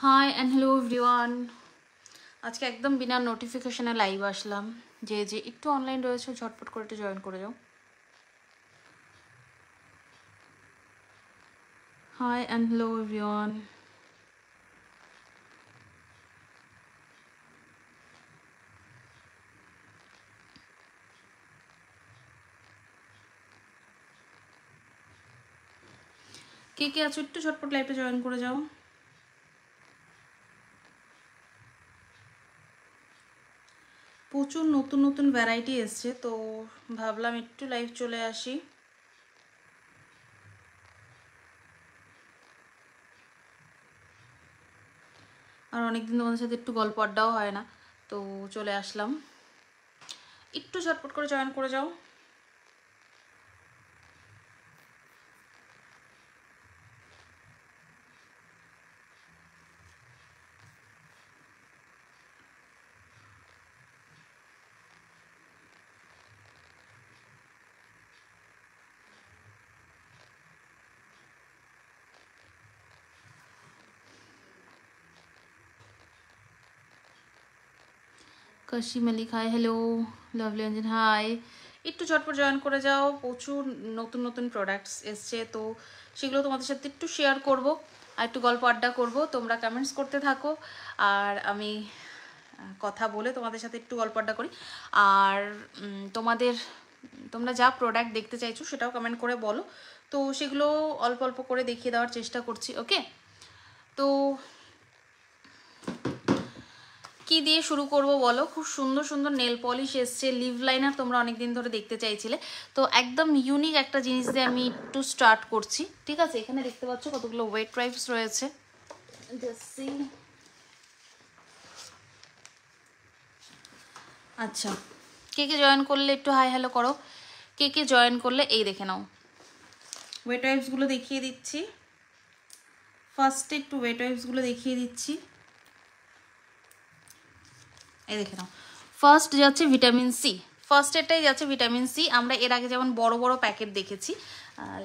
High and hello everyone. আজকে একদম বিনা নোটিফিকেশনে লাইভ আসলাম। যে যে একটু অনলাইন রয়েছে ঝটপট করে একটু জয়েন করে যাও। Hi and hello everyone. কে কে আছো একটু ঝটপট লাইভে জয়েন করে যাও। প্রচুর নতুন নতুন ভ্যারাইটি এসছে, তো ভাবলাম একটু লাইভ চলে আসি। আর অনেকদিন তোমাদের সাথে একটু গল্প আড্ডাও হয় না, তো চলে আসলাম। একটু ঝটপট করে জয়েন করে যাও। Kashi Malik hi, hello lovely Anjan hi. একটু ঝটপট জয়েন করে যাও। প্রচুর নতুন নতুন প্রোডাক্টস এসছে, তো সেগুলো তোমাদের সাথে একটু শেয়ার করব আর একটু গল্প আড্ডা করব। তোমরা কমেন্টস করতে থাকো আর আমি কথা বলে তোমাদের সাথে একটু গল্প আড্ডা করি। আর তোমরা যা প্রোডাক্ট দেখতে চাইছো সেটাও কমেন্ট করে বলো, তো সেগুলো অল্প অল্প করে দেখিয়ে দেওয়ার চেষ্টা করছি। ওকে, তো কি দিয়ে শুরু করব বলো? খুব সুন্দর সুন্দর নেল পলিশ এসছে, লিভ লাইনার তোমরা অনেকদিন ধরে দেখতে চাইছিলে, তো একদম ইউনিক একটা জিনিস দিয়ে আমি একটু স্টার্ট করছি। ঠিক আছে, এখানে দেখতে পাচ্ছ কতগুলো ওয়েট ওয়াইপস রয়েছে। আচ্ছা, কে কে জয়েন করলে একটু হাই হ্যালো করো। কে কে জয়েন করলে এই দেখে নাও, ওয়েট ওয়াইপসগুলো দেখিয়ে দিচ্ছি। ফার্স্টে একটু ওয়েট ওয়াইপসগুলো দেখিয়ে দিচ্ছি, এই দেখে নাও। ফার্স্ট যাচ্ছে ভিটামিন সি, ফার্স্ট এটাই যাচ্ছে ভিটামিন সি। আমরা এর আগে যেমন বড় বড় প্যাকেট দেখেছি,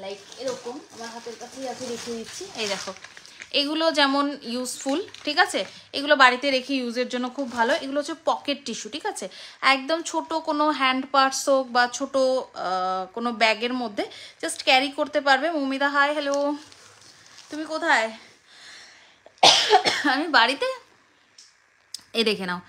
লাইক এরকম আমার হাতের কাছেই আছে, দেখিয়ে দিচ্ছি। এই দেখো, এগুলো যেমন ইউজফুল, ঠিক আছে, এগুলো বাড়িতে রেখে ইউজের জন্য খুব ভালো। এগুলো হচ্ছে পকেট টিস্যু, ঠিক আছে, একদম ছোট কোনো হ্যান্ড পার্স হোক বা ছোট কোনো ব্যাগের মধ্যে জাস্ট ক্যারি করতে পারবে। মৌমিতা হাই হ্যালো, তুমি কোথায়? আমি বাড়িতে। এই দেখে নাও,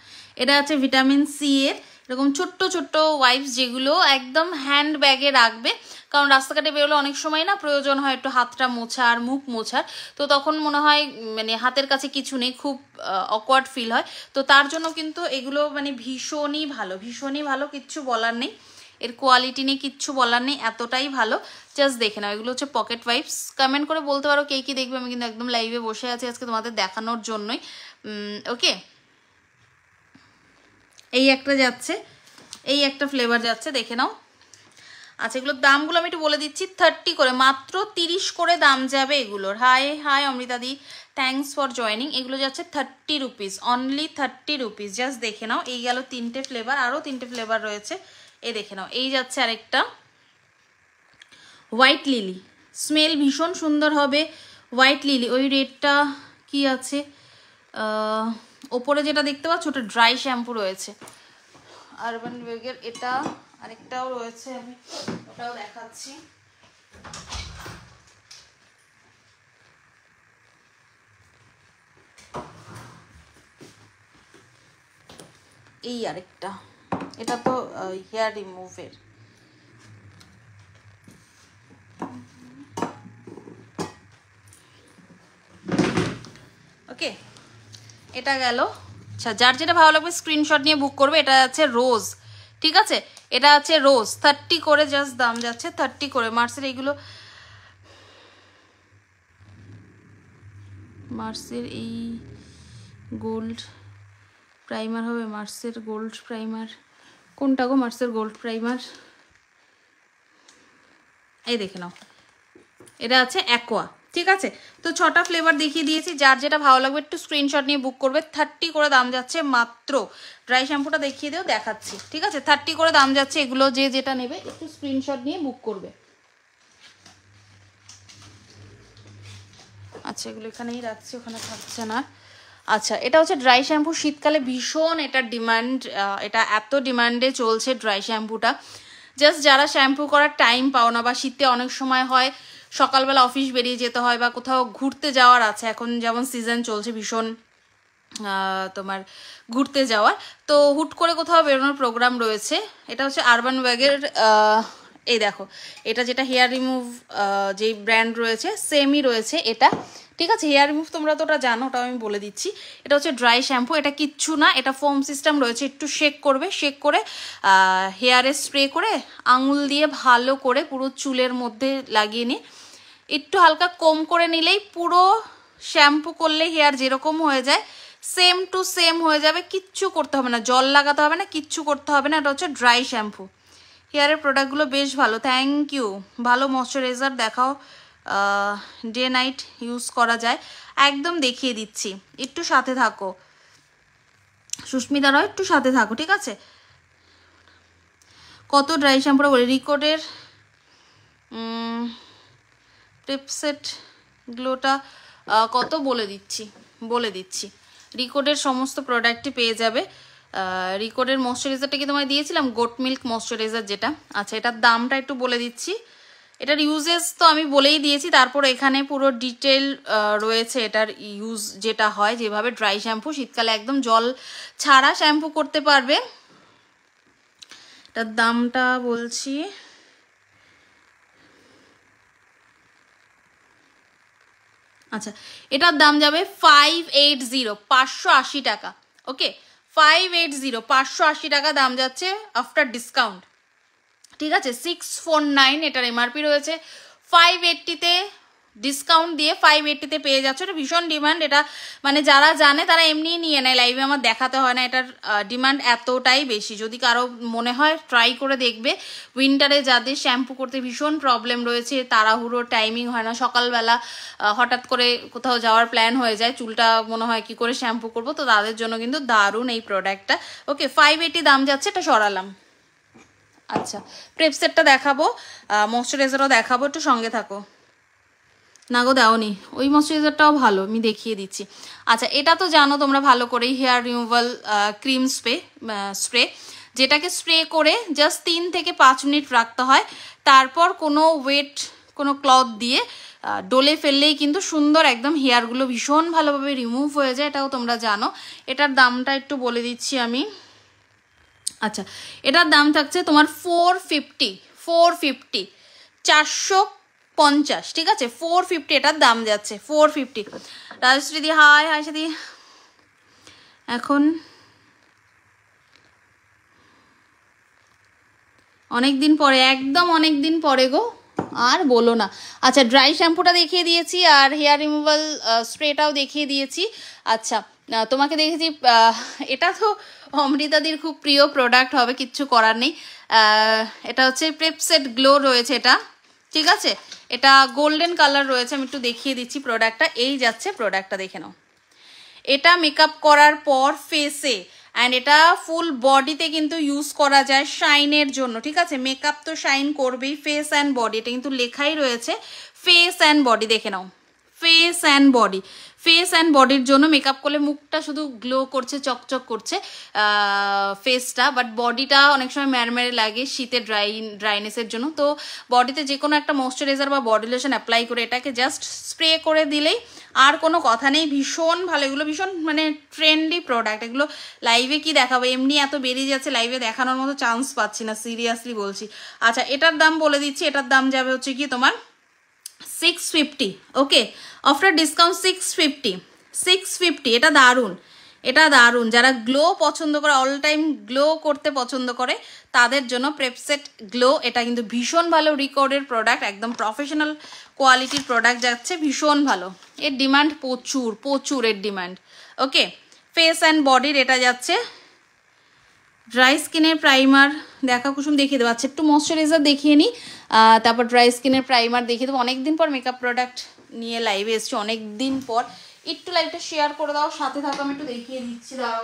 এটা আছে ভিটামিন সি এর এরকম ছোট্ট ছোট্ট ওয়াইপস, যেগুলো একদম হ্যান্ড ব্যাগে রাখবে। কারণ রাস্তাঘাটে বেরোলে অনেক সময় না প্রয়োজন হয় একটু হাতটা মোছার, মুখ মোছার, তো তখন মনে হয় মানে হাতের কাছে কিছু নেই, খুব অকওয়ার্ড ফিল হয়। তো তার জন্য কিন্তু এগুলো মানে ভীষণই ভালো, ভীষণই ভালো, কিচ্ছু বলার নেই। এর কোয়ালিটি নিয়ে কিচ্ছু বলার নেই, এতটাই ভালো। জাস্ট দেখে নাও, এগুলো হচ্ছে পকেট ওয়াইপস। কমেন্ট করে বলতে পারো কে কি দেখবে। আমি কিন্তু একদম লাইভে বসে আছি আজকে তোমাদের দেখানোর জন্যই। ওকে, এই একটা যাচ্ছে, এই একটা ফ্লেভার যাচ্ছে, দেখে নাও। আচ্ছা, এগুলোর দামগুলো আমি একটু বলে দিচ্ছি। 30 করে, মাত্র 30 করে দাম যাবে এগুলোর। হাই হাই অমৃতাদি, থ্যাংকস ফর জয়নিং। এগুলো যাচ্ছে 30 রুপিস, অনলি 30 রুপিস। জাস্ট দেখে নাও, এই গেল 3টে ফ্লেভার, আরও 3টে ফ্লেভার রয়েছে। এই দেখে নাও, এই যাচ্ছে আরেকটা হোয়াইট লিলি, স্মেল ভীষণ সুন্দর হবে। হোয়াইট লিলি, ওই রেডটা কি আছে ওপরে যেটা দেখতে পাচ্ছ, ওটা ড্রাই শ্যাম্পু রয়েছে। আরবান ওয়েগের এটা আরেকটাও রয়েছে, আমি ওটাও দেখাচ্ছি। এই আরেকটা, এটা তো হেয়ার রিমুভের। ওকে, এটা গেল। আচ্ছা, যার যেটা ভালো লাগবে স্ক্রিনশট নিয়ে বুক করবে। এটা আছে রোজ, ঠিক আছে, এটা আছে রোজ, 30 করে জাস্ট দাম যাচ্ছে, 30 করে। মার্সের এইগুলো, মার্সের এই গোল্ড প্রাইমার হবে, মার্সের গোল্ড প্রাইমার কোনটা গো? মার্সের গোল্ড প্রাইমার, এই দেখে নাও, এটা আছে অ্যাকোয়া, ঠিক আছে। তো 6টা ফ্লেভার দেখিয়ে দিয়েছি, যার যেটা ভালো লাগবে একটু স্ক্রিনশট নিয়ে বুক করবে। 30 করে দাম যাচ্ছে মাত্র। ড্রাই শ্যাম্পুটা দেখিয়ে দিও, দেখাচ্ছি, ঠিক আছে। 30 করে দাম যাচ্ছে এগুলো, যে যেটা নেবে একটু স্ক্রিনশট নিয়ে বুক করবে। আচ্ছা, এগুলো এখানেই রাখছি, ওখানে থাকছে না। আচ্ছা, এটা হচ্ছে ড্রাই শ্যাম্পু। শীতকালে ভীষণ এটা ডিমান্ড, এটা এত ডিমান্ডে চলছে ড্রাই শ্যাম্পুটা। জাস্ট যারা শ্যাম্পু করার টাইম পাও না, বা শীতে অনেক সময় হয় সকালবেলা অফিস বেরিয়ে যেতে হয় বা কোথাও ঘুরতে যাওয়ার আছে, এখন যেমন সিজন চলছে ভীষণ তোমার ঘুরতে যাওয়ার, তো হুট করে কোথাও বেরোনোর প্রোগ্রাম রয়েছে। এটা হচ্ছে আরবান ওয়াগের, এই দেখো এটা যেটা হেয়ার রিমুভ যেই ব্র্যান্ড রয়েছে সেমই রয়েছে এটা, ঠিক আছে। হেয়ার রিমুভ তোমরা তো ওটা জানো, ওটা আমি বলে দিচ্ছি। এটা হচ্ছে ড্রাই শ্যাম্পু, এটা কিচ্ছু না, এটা ফোম সিস্টেম রয়েছে। একটু শেক করবে, শেক করে হেয়ারে স্প্রে করে আঙুল দিয়ে ভালো করে পুরো চুলের মধ্যে লাগিয়ে নিয়ে একটু হালকা কম করে নিলেই পুরো শ্যাম্পু করলে হেয়ার যেরকম হয়ে যায় সেম টু সেম হয়ে যাবে। কিচ্ছু করতে হবে না, জল লাগাতে হবে না, কিচ্ছু করতে হবে না। এটা হচ্ছে ড্রাই শ্যাম্পু। হেয়ারের প্রোডাক্টগুলো বেশ ভালো, থ্যাংক ইউ। ভালো ময়শ্চারাইজার দেখাও, ডে নাইট ইউজ করা যায়, একদম দেখিয়ে দিচ্ছি। একটু সাথে থাকো সুস্মিতারাও, একটু সাথে থাকো, ঠিক আছে। কত ড্রাই শ্যাম্পুটা বলি, রিকোডের প্রিপসেট গ্লোটা কত বলে দিচ্ছি। রিকোডের সমস্ত প্রোডাক্টই পেয়ে যাবে। রিকোডের ময়শ্চারাইজারটা কি তোমায় দিয়েছিলাম, গোট মিল্ক ময়শ্চারাইজার যেটা। আচ্ছা, এটার দামটা একটু বলে দিচ্ছি। এটার ইউজেস তো আমি বলেই দিয়েছি, তারপর এখানে পুরো ডিটেল রয়েছে এটার ইউজ যেটা হয়, যেভাবে ড্রাই শ্যাম্পু শীতকালে একদম জল ছাড়া শ্যাম্পু করতে পারবে। এটার দামটা বলছি, আচ্ছা এটার দাম যাবে 580, 580 টাকা। ওকে, 580, 580 টাকা দাম যাচ্ছে আফটার ডিসকাউন্ট, ঠিক আছে। 649 এটার এমআরপি রয়েছে, 580-তে ডিসকাউন্ট দিয়ে 580-তে পেয়ে যাচ্ছে। এটা ভীষণ ডিমান্ড, এটা মানে যারা জানে তারা এমনিই নিয়ে নেয়, লাইভে আমার দেখাতে হয় না। এটার ডিমান্ড এতটাই বেশি। যদি কারো মনে হয় ট্রাই করে দেখবে, উইন্টারে যাদের শ্যাম্পু করতে ভীষণ প্রবলেম রয়েছে, তাড়াহুড়ো টাইমিং হয় না, সকালবেলা হঠাৎ করে কোথাও যাওয়ার প্ল্যান হয়ে যায়, চুলটা মনে হয় কি করে শ্যাম্পু করবো, তো তাদের জন্য কিন্তু দারুণ এই প্রোডাক্টটা। ওকে, 580 দাম যাচ্ছে, এটা সরালাম। আচ্ছা, প্রেপসেটটা দেখাবো, ময়শ্চারাইজারও দেখাবো, একটু সঙ্গে থাকো। না গো, দাওনি, ওই ময়শ্চারাইজারটাও ভালো, আমি দেখিয়ে দিচ্ছি। আচ্ছা, এটা তো জানো তোমরা ভালো করেই, হেয়ার রিমুভাল ক্রিম স্প্রে, যেটাকে স্প্রে করে জাস্ট 3 থেকে 5 মিনিট রাখতে হয়। তারপর কোনো ক্লথ দিয়ে ডলে ফেললেই কিন্তু সুন্দর একদম হেয়ারগুলো ভীষণ ভালোভাবে রিমুভ হয়ে যায়, এটাও তোমরা জানো। এটার দামটা একটু বলে দিচ্ছি আমি। আচ্ছা, এটার দাম থাকছে তোমার 450, 450, ঠিক আছে। 450 এটার দাম যাচ্ছে, 450। রাজশ্রী দি হাই সাদি, এখন অনেক দিন পরে, একদম অনেক দিন পরে গো, আর বলো না। আচ্ছা, ড্রাই শ্যাম্পুটা দেখিয়ে দিয়েছি আর হেয়ার রিমুভাল স্প্রেটাও দেখিয়ে দিয়েছি। আচ্ছা, তোমাকে দেখেছি, এটা তো অমৃতাদির খুব প্রিয় প্রোডাক্ট হবে, কিচ্ছু করার নেই। এটা হচ্ছে প্রেপসেট গ্লো রয়েছে এটা, ঠিক আছে। এটা গোল্ডেন কালার রয়েছে, আমি একটু দেখিয়ে দিচ্ছি প্রোডাক্টটা। এই যাচ্ছে প্রোডাক্টটা, দেখে নাও। এটা মেকআপ করার পর ফেসে অ্যান্ড এটা ফুল বডিতে কিন্তু ইউজ করা যায় শাইনের জন্য, ঠিক আছে। মেকআপ তো শাইন করবেই, ফেস অ্যান্ড বডি, এটা কিন্তু লেখাই রয়েছে ফেস অ্যান্ড বডি, দেখে নাও, face and body. Face and বডির জন্য মেকআপ করলে মুখটা শুধু গ্লো করছে, চকচক করছে ফেসটা, বাট বডিটা অনেক সময় ম্যারম্যারে লাগে শীতের ড্রাইনেসের জন্য। তো বডিতে যে কোনো একটা ময়শ্চারাইজার বা বডি লোশন অ্যাপ্লাই করে এটাকে জাস্ট স্প্রে করে দিলেই আর কোনো কথা নেই, ভীষণ ভালো। এগুলো ভীষণ মানে ট্রেন্ডি প্রোডাক্ট, এগুলো লাইভে কি দেখাবো, এমনি এত বেরিয়ে যাচ্ছে, লাইভে দেখানোর মতো চান্স পাচ্ছি না, সিরিয়াসলি বলছি। আচ্ছা, এটার দাম বলে দিচ্ছি, এটার দাম যাবে হচ্ছে কি তোমার 650, ওকে, আফটার ডিসকাউন্ট 650। এটা দারুণ, এটা দারুণ। যারা গ্লো পছন্দ করে, অল টাইম গ্লো করতে পছন্দ করে, তাদের জন্য প্রেপসেট গ্লো এটা কিন্তু ভীষণ ভালো রিকর্ডের প্রোডাক্ট, একদম প্রফেশনাল কোয়ালিটির প্রোডাক্ট যাচ্ছে, ভীষণ ভালো। এর ডিমান্ড প্রচুর এর ডিমান্ড। ওকে, ফেস অ্যান্ড বডির এটা যাচ্ছে। ড্রাই স্কিনের প্রাইমার দেখা কুসুম দেখিয়ে দেবো। আচ্ছা, একটু ময়শ্চারাইজার দেখিয়ে নিই, তারপর ড্রাই স্কিনের প্রাইমার দেখিয়ে দেবো। অনেকদিন পর মেকআপ প্রোডাক্ট নিয়ে লাইভে এসছি, অনেকদিন পর। একটু লাইভটা শেয়ার করে দাও, সাথে থাকো, আমি একটু দেখিয়ে দিচ্ছি, দাও।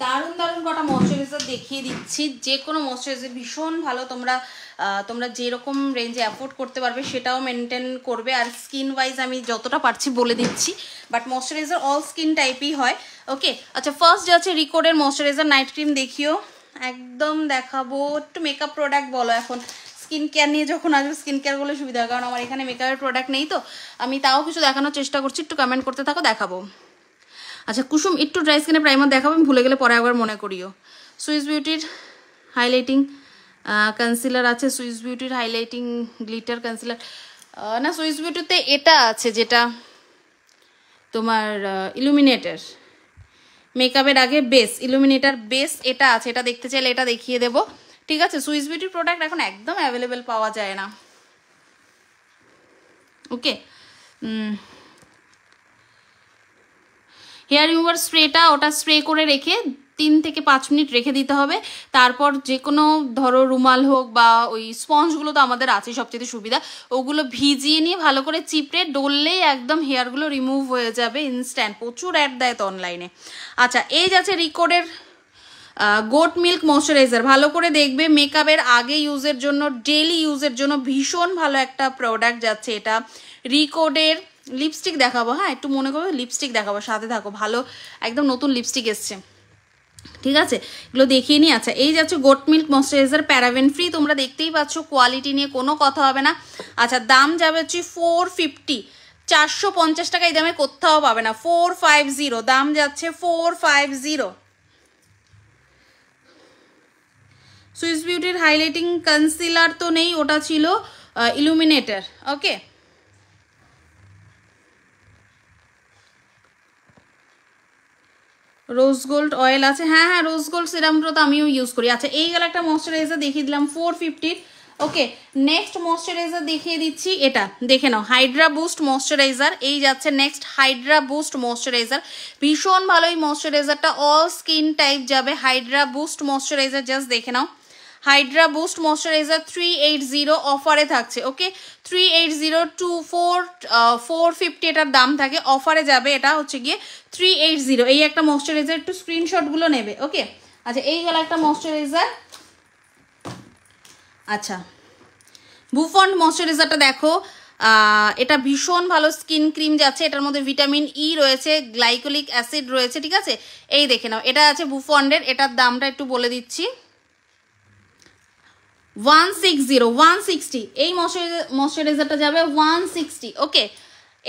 দারুণ দারুণ কটা ময়শ্চারাইজার দেখিয়ে দিচ্ছি, যে কোনো ময়শ্চারাইজার ভীষণ ভালো, তোমরা যেরকম রেঞ্জে অ্যাফোর্ড করতে পারবে সেটাও মেনটেন করবে। আর স্কিন ওয়াইজ আমি যতটা পারছি বলে দিচ্ছি, বাট ময়শ্চারাইজার অল স্কিন টাইপই হয়। ওকে, আচ্ছা ফার্স্ট যাচ্ছে রিকোডের ময়শ্চারাইজার নাইট ক্রিম, দেখিও একদম দেখাবো। একটু মেকআপ প্রোডাক্ট বলো, এখন স্কিন কেয়ার নিয়ে যখন আসবে স্কিন কেয়ার বলে সুবিধা হয়, কারণ আমার এখানে মেকআপের প্রোডাক্ট নেই, তো আমি তাও কিছু দেখানোর চেষ্টা করছি, একটু কমেন্ট করতে থাকো, দেখাবো। আচ্ছা কুসুম একটু ড্রাই স্কিনে প্রাইমার দেখাবো, আমি ভুলে গেলে পরে একবার মনে করিও। সুইস বিউটির হাইলাইটিং কনসিলার আছে, সুইস বিউটির হাইলাইটিং গ্লিটার কনসিলার না, সুইস বিউটিতে এটা আছে যেটা তোমার ইলুমিনেটার, মেকআপের আগে বেস, ইলুমিনেটার বেস এটা আছে, এটা দেখতে চাইলে এটা দেখিয়ে দেবো, ঠিক আছে। সুইস বিউটির প্রোডাক্ট এখন একদম অ্যাভেলেবেল পাওয়া যায় না। ওকে, হেয়ার রিমুভার স্প্রেটা, ওটা স্প্রে করে রেখে 3 থেকে 5 মিনিট রেখে দিতে হবে। তারপর যে কোনো ধরো রুমাল হোক বা ওই স্পঞ্জগুলো তো আমাদের আছে সবচেয়ে সুবিধা, ওগুলো ভিজিয়ে নিয়ে ভালো করে চিপড়ে ডললেই একদম হেয়ারগুলো রিমুভ হয়ে যাবে ইনস্ট্যান্ট। প্রচুর অ্যাড দেয় তো অনলাইনে। আচ্ছা এই যাচ্ছে রিকোডের গোট মিল্ক ময়শ্চারাইজার, ভালো করে দেখবে, মেকআপের আগে ইউজের জন্য, ডেলি ইউজের জন্য ভীষণ ভালো একটা প্রোডাক্ট যাচ্ছে এটা। রিকোডের লিপস্টিক দেখাবো, হ্যাঁ একটু মনে করো লিপস্টিক দেখাবো, সাথে থাকো, ভালো একদম নতুন লিপস্টিক এসছে, ঠিক আছে, এগুলো দেখিয়ে নিই। আচ্ছা এই যাচ্ছে goat milk moisturiser, paraben free, তোমরা দেখতেই পাচ্ছ, কোয়ালিটি নিয়ে কোনো কথা হবে না। আচ্ছা দাম যাবে হচ্ছে 450, 450 টাকা, এই দামে কোথাও পাবে না, 450 দাম যাচ্ছে, 450। সুইস বিউটির হাইলাইটিং কনসিলার তো নেই, ওটা ছিল ইলুমিনেটর। ওকে, রোজ গোল্ড অয়েল আছে, হ্যাঁ হ্যাঁ রোজ গোল্ড সিরামটা তো আমিও ইউজ করি। আচ্ছা এই গেল একটা ময়শ্চারাইজার দেখিয়ে দিলাম 450। ওকে নেক্সট ময়শ্চারাইজার দেখিয়ে দিচ্ছি, এটা দেখে নাও, হাইড্রা বুস্ট ময়শ্চারাইজার, এই যাচ্ছে নেক্সট হাইড্রা বুস্ট ময়শ্চারাইজার, ভীষণ ভালো এই ময়শ্চারাইজারটা, অল স্কিন টাইপ যাবে। হাইড্রা বুস্ট ময়শ্চারাইজার জাস্ট দেখে নাও, হাইড্রা বুস্ট ময়শ্চারাইজার 380 অফারে থাকছে। ওকে 380 টু 450 এটার দাম থাকে, অফারে যাবে, এটা হচ্ছে গিয়ে 380। এই একটা ময়শ্চারাইজার, একটু স্ক্রিনশটগুলো নেবে। ওকে আচ্ছা এই গেল একটা ময়শ্চারাইজার। আচ্ছা বুফন্ড ময়শ্চারাইজারটা দেখো, এটা ভীষণ ভালো স্কিন ক্রিম যাচ্ছে, এটার মধ্যে ভিটামিন ই রয়েছে, গ্লাইকোলিক অ্যাসিড রয়েছে, ঠিক আছে। এই দেখে নাও, এটা আছে বুফন্ডের, এটার দামটা একটু বলে দিচ্ছি, 160 এই ময়শ্চারাইজারটা যাবে 160। ওকে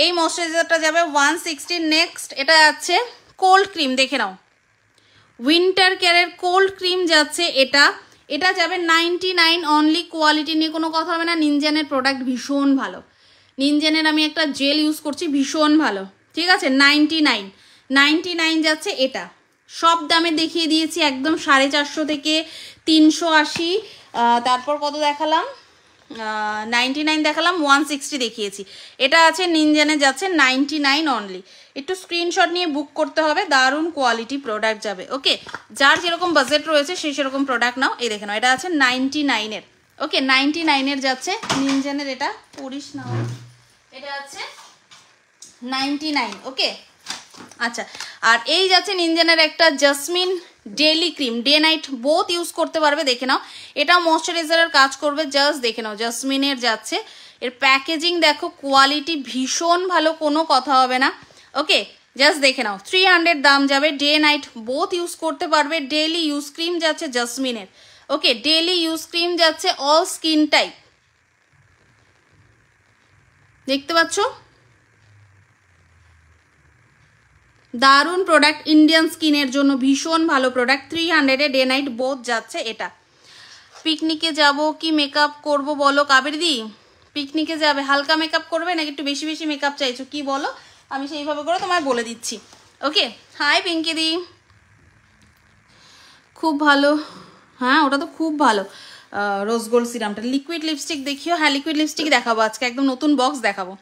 এই ময়শ্চারাইজারটা যাবে 160। নেক্সট এটা যাচ্ছে কোল্ড ক্রিম, দেখে নাও, উইন্টার কেয়ারের কোল্ড ক্রিম যাচ্ছে, এটা যাবে 99 অনলি, কোয়ালিটি নিয়ে কোনো কথা হবে না। নিনজানের প্রোডাক্ট ভীষণ ভালো, নিনজানের আমি একটা জেল ইউজ করছি, ভীষণ ভালো, ঠিক আছে। 99 যাচ্ছে এটা, সব দামে দেখিয়ে দিয়েছি, একদম 450 থেকে 380, তারপর কত দেখালাম, 99 দেখালাম, 160 দেখিয়েছি। এটা আছে নিনজানে যাচ্ছে 99 অনলি, একটু স্ক্রিনশট নিয়ে বুক করতে হবে, দারুণ কোয়ালিটি প্রোডাক্ট যাবে। ওকে যার যেরকম বাজেট রয়েছে সেই সেরকম প্রোডাক্ট নাও। এই দেখে নাও, এটা আছে 99-এর। ওকে 99-এর যাচ্ছে নিনজানের, এটা পড়িস না, এটা আছে 99। ওকে আচ্ছা আর এই যাচ্ছে নিনজানের একটা jasmine daily cream, day night both use করতে পারবে, দেখে নাও, এটা ময়শ্চারাইজারের কাজ করবে, জাস্ট দেখে নাও, জাসমিনের যাচ্ছে, এর প্যাকেজিং দেখো, কোয়ালিটি ভীষণ ভালো, কোনো কথা হবে না। ওকে জাস্ট দেখে নাও, 300 দাম যাবে, ডে নাইট বোথ ইউজ করতে পারবে। ডেইলি ইউজ ক্রিম যাচ্ছে জাসমিনের। ওকে ডেইলি ইউজ ক্রিম যাচ্ছে অল স্কিন টাইপ, দেখতে পাচ্ছ, দারুণ প্রোডাক্ট, ইন্ডিয়ান স্কিনের জন্য ভীষণ ভালো প্রোডাক্ট। 300-এ ডে নাইট বোথ যাচ্ছে এটা। পিকনিকে যাব কি মেকআপ করব বলো কাবেরদি, পিকনিকে যাবে, হালকা মেকআপ করবে নাকি একটু বেশি বেশি মেকআপ চাইছো কি বলো, আমি সেইভাবে করে তোমায় বলে দিচ্ছি। ওকে হাই পিঙ্কিদি, খুব ভালো, হ্যাঁ ওটা তো খুব ভালো, রোজ গোল্ড সিরামটা। লিকুইড লিপস্টিক দেখিও, হ্যাঁ লিকুইড লিপস্টিক দেখাবো আজকে, একদম নতুন বক্স দেখাবো।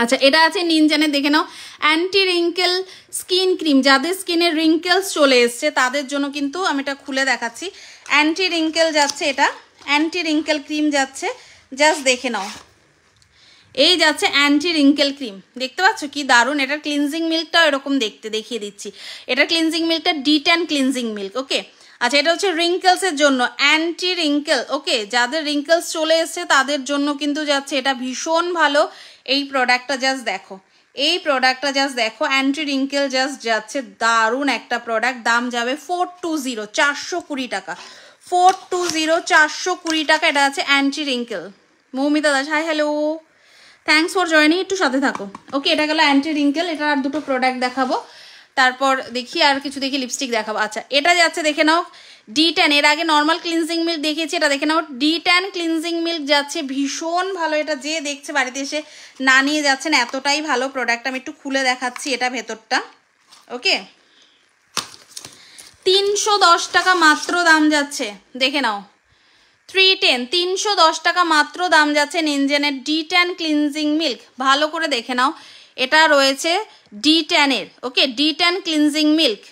আচ্ছা এটা আছে নিনজানের, দেখে নাও, অ্যান্টি রিঙ্কেল স্কিন ক্রিম, যাদের স্কিনে রিঙ্কেলস চলে এসছে তাদের জন্য কিন্তু আমি এটা খুলে দেখাচ্ছি, অ্যান্টি রিঙ্কেল যাচ্ছে, এটা অ্যান্টি রিঙ্কেল ক্রিম যাচ্ছে, জাস্ট দেখে নাও, এই যাচ্ছে অ্যান্টি রিঙ্কেল ক্রিম, দেখতে পাচ্ছ কি দারুণ। এটার ক্লিনজিং মিল্কটাও এরকম দেখতে, দেখিয়ে দিচ্ছি। এটার ক্লিনজিং মিল্কটা D10 ক্লিনজিং মিল্ক। ওকে, আচ্ছা এটা হচ্ছে রিঙ্কেলসের জন্য, অ্যান্টি রিঙ্কেল। ওকে, যাদের রিঙ্কেলস চলে এসছে তাদের জন্য কিন্তু যাচ্ছে এটা ভীষণ ভালো। এই প্রোডাক্টটা জাস্ট দেখো, এই প্রোডাক্টটা জাস্ট দেখো, অ্যান্টি রিঙ্কেল জাস্ট যাচ্ছে, দারুণ একটা প্রোডাক্ট। দাম যাবে 420, 420 টাকা, 420, 420 টাকা। এটা আছে anti wrinkle. Moumita Das, hi hello, thanks for joining, একটু সাথে থাকো। ওকে, এটা গেল অ্যান্টি রিঙ্কেল। এটার আর দুটো প্রোডাক্ট দেখাবো, তারপর দেখি আর কিছু, দেখি লিপস্টিক দেখাবো। আচ্ছা এটা যাচ্ছে দেখে নাও D10। এর আগে নর্মাল ক্লিনজিং মিল্ক দেখিয়েছি, এটা দেখে নাও D10 ক্লিনজিং মিল্ক যাচ্ছে, ভীষণ ভালো। এটা যে দেখছে বাড়িতে এসে না নিয়ে যাচ্ছেন, এতটাই ভালো প্রোডাক্ট। আমি একটু খুলে দেখাচ্ছি এটা ভেতরটা। ওকে, 310 টাকা মাত্র দাম যাচ্ছে, দেখে নাও 310, 310 টাকা মাত্র দাম যাচ্ছে নিনজেনের D10 ক্লিনজিং মিল্ক। ভালো করে দেখে নাও, এটা রয়েছে D10 এর। ওকে, D10 ক্লিনজিং মিল্ক।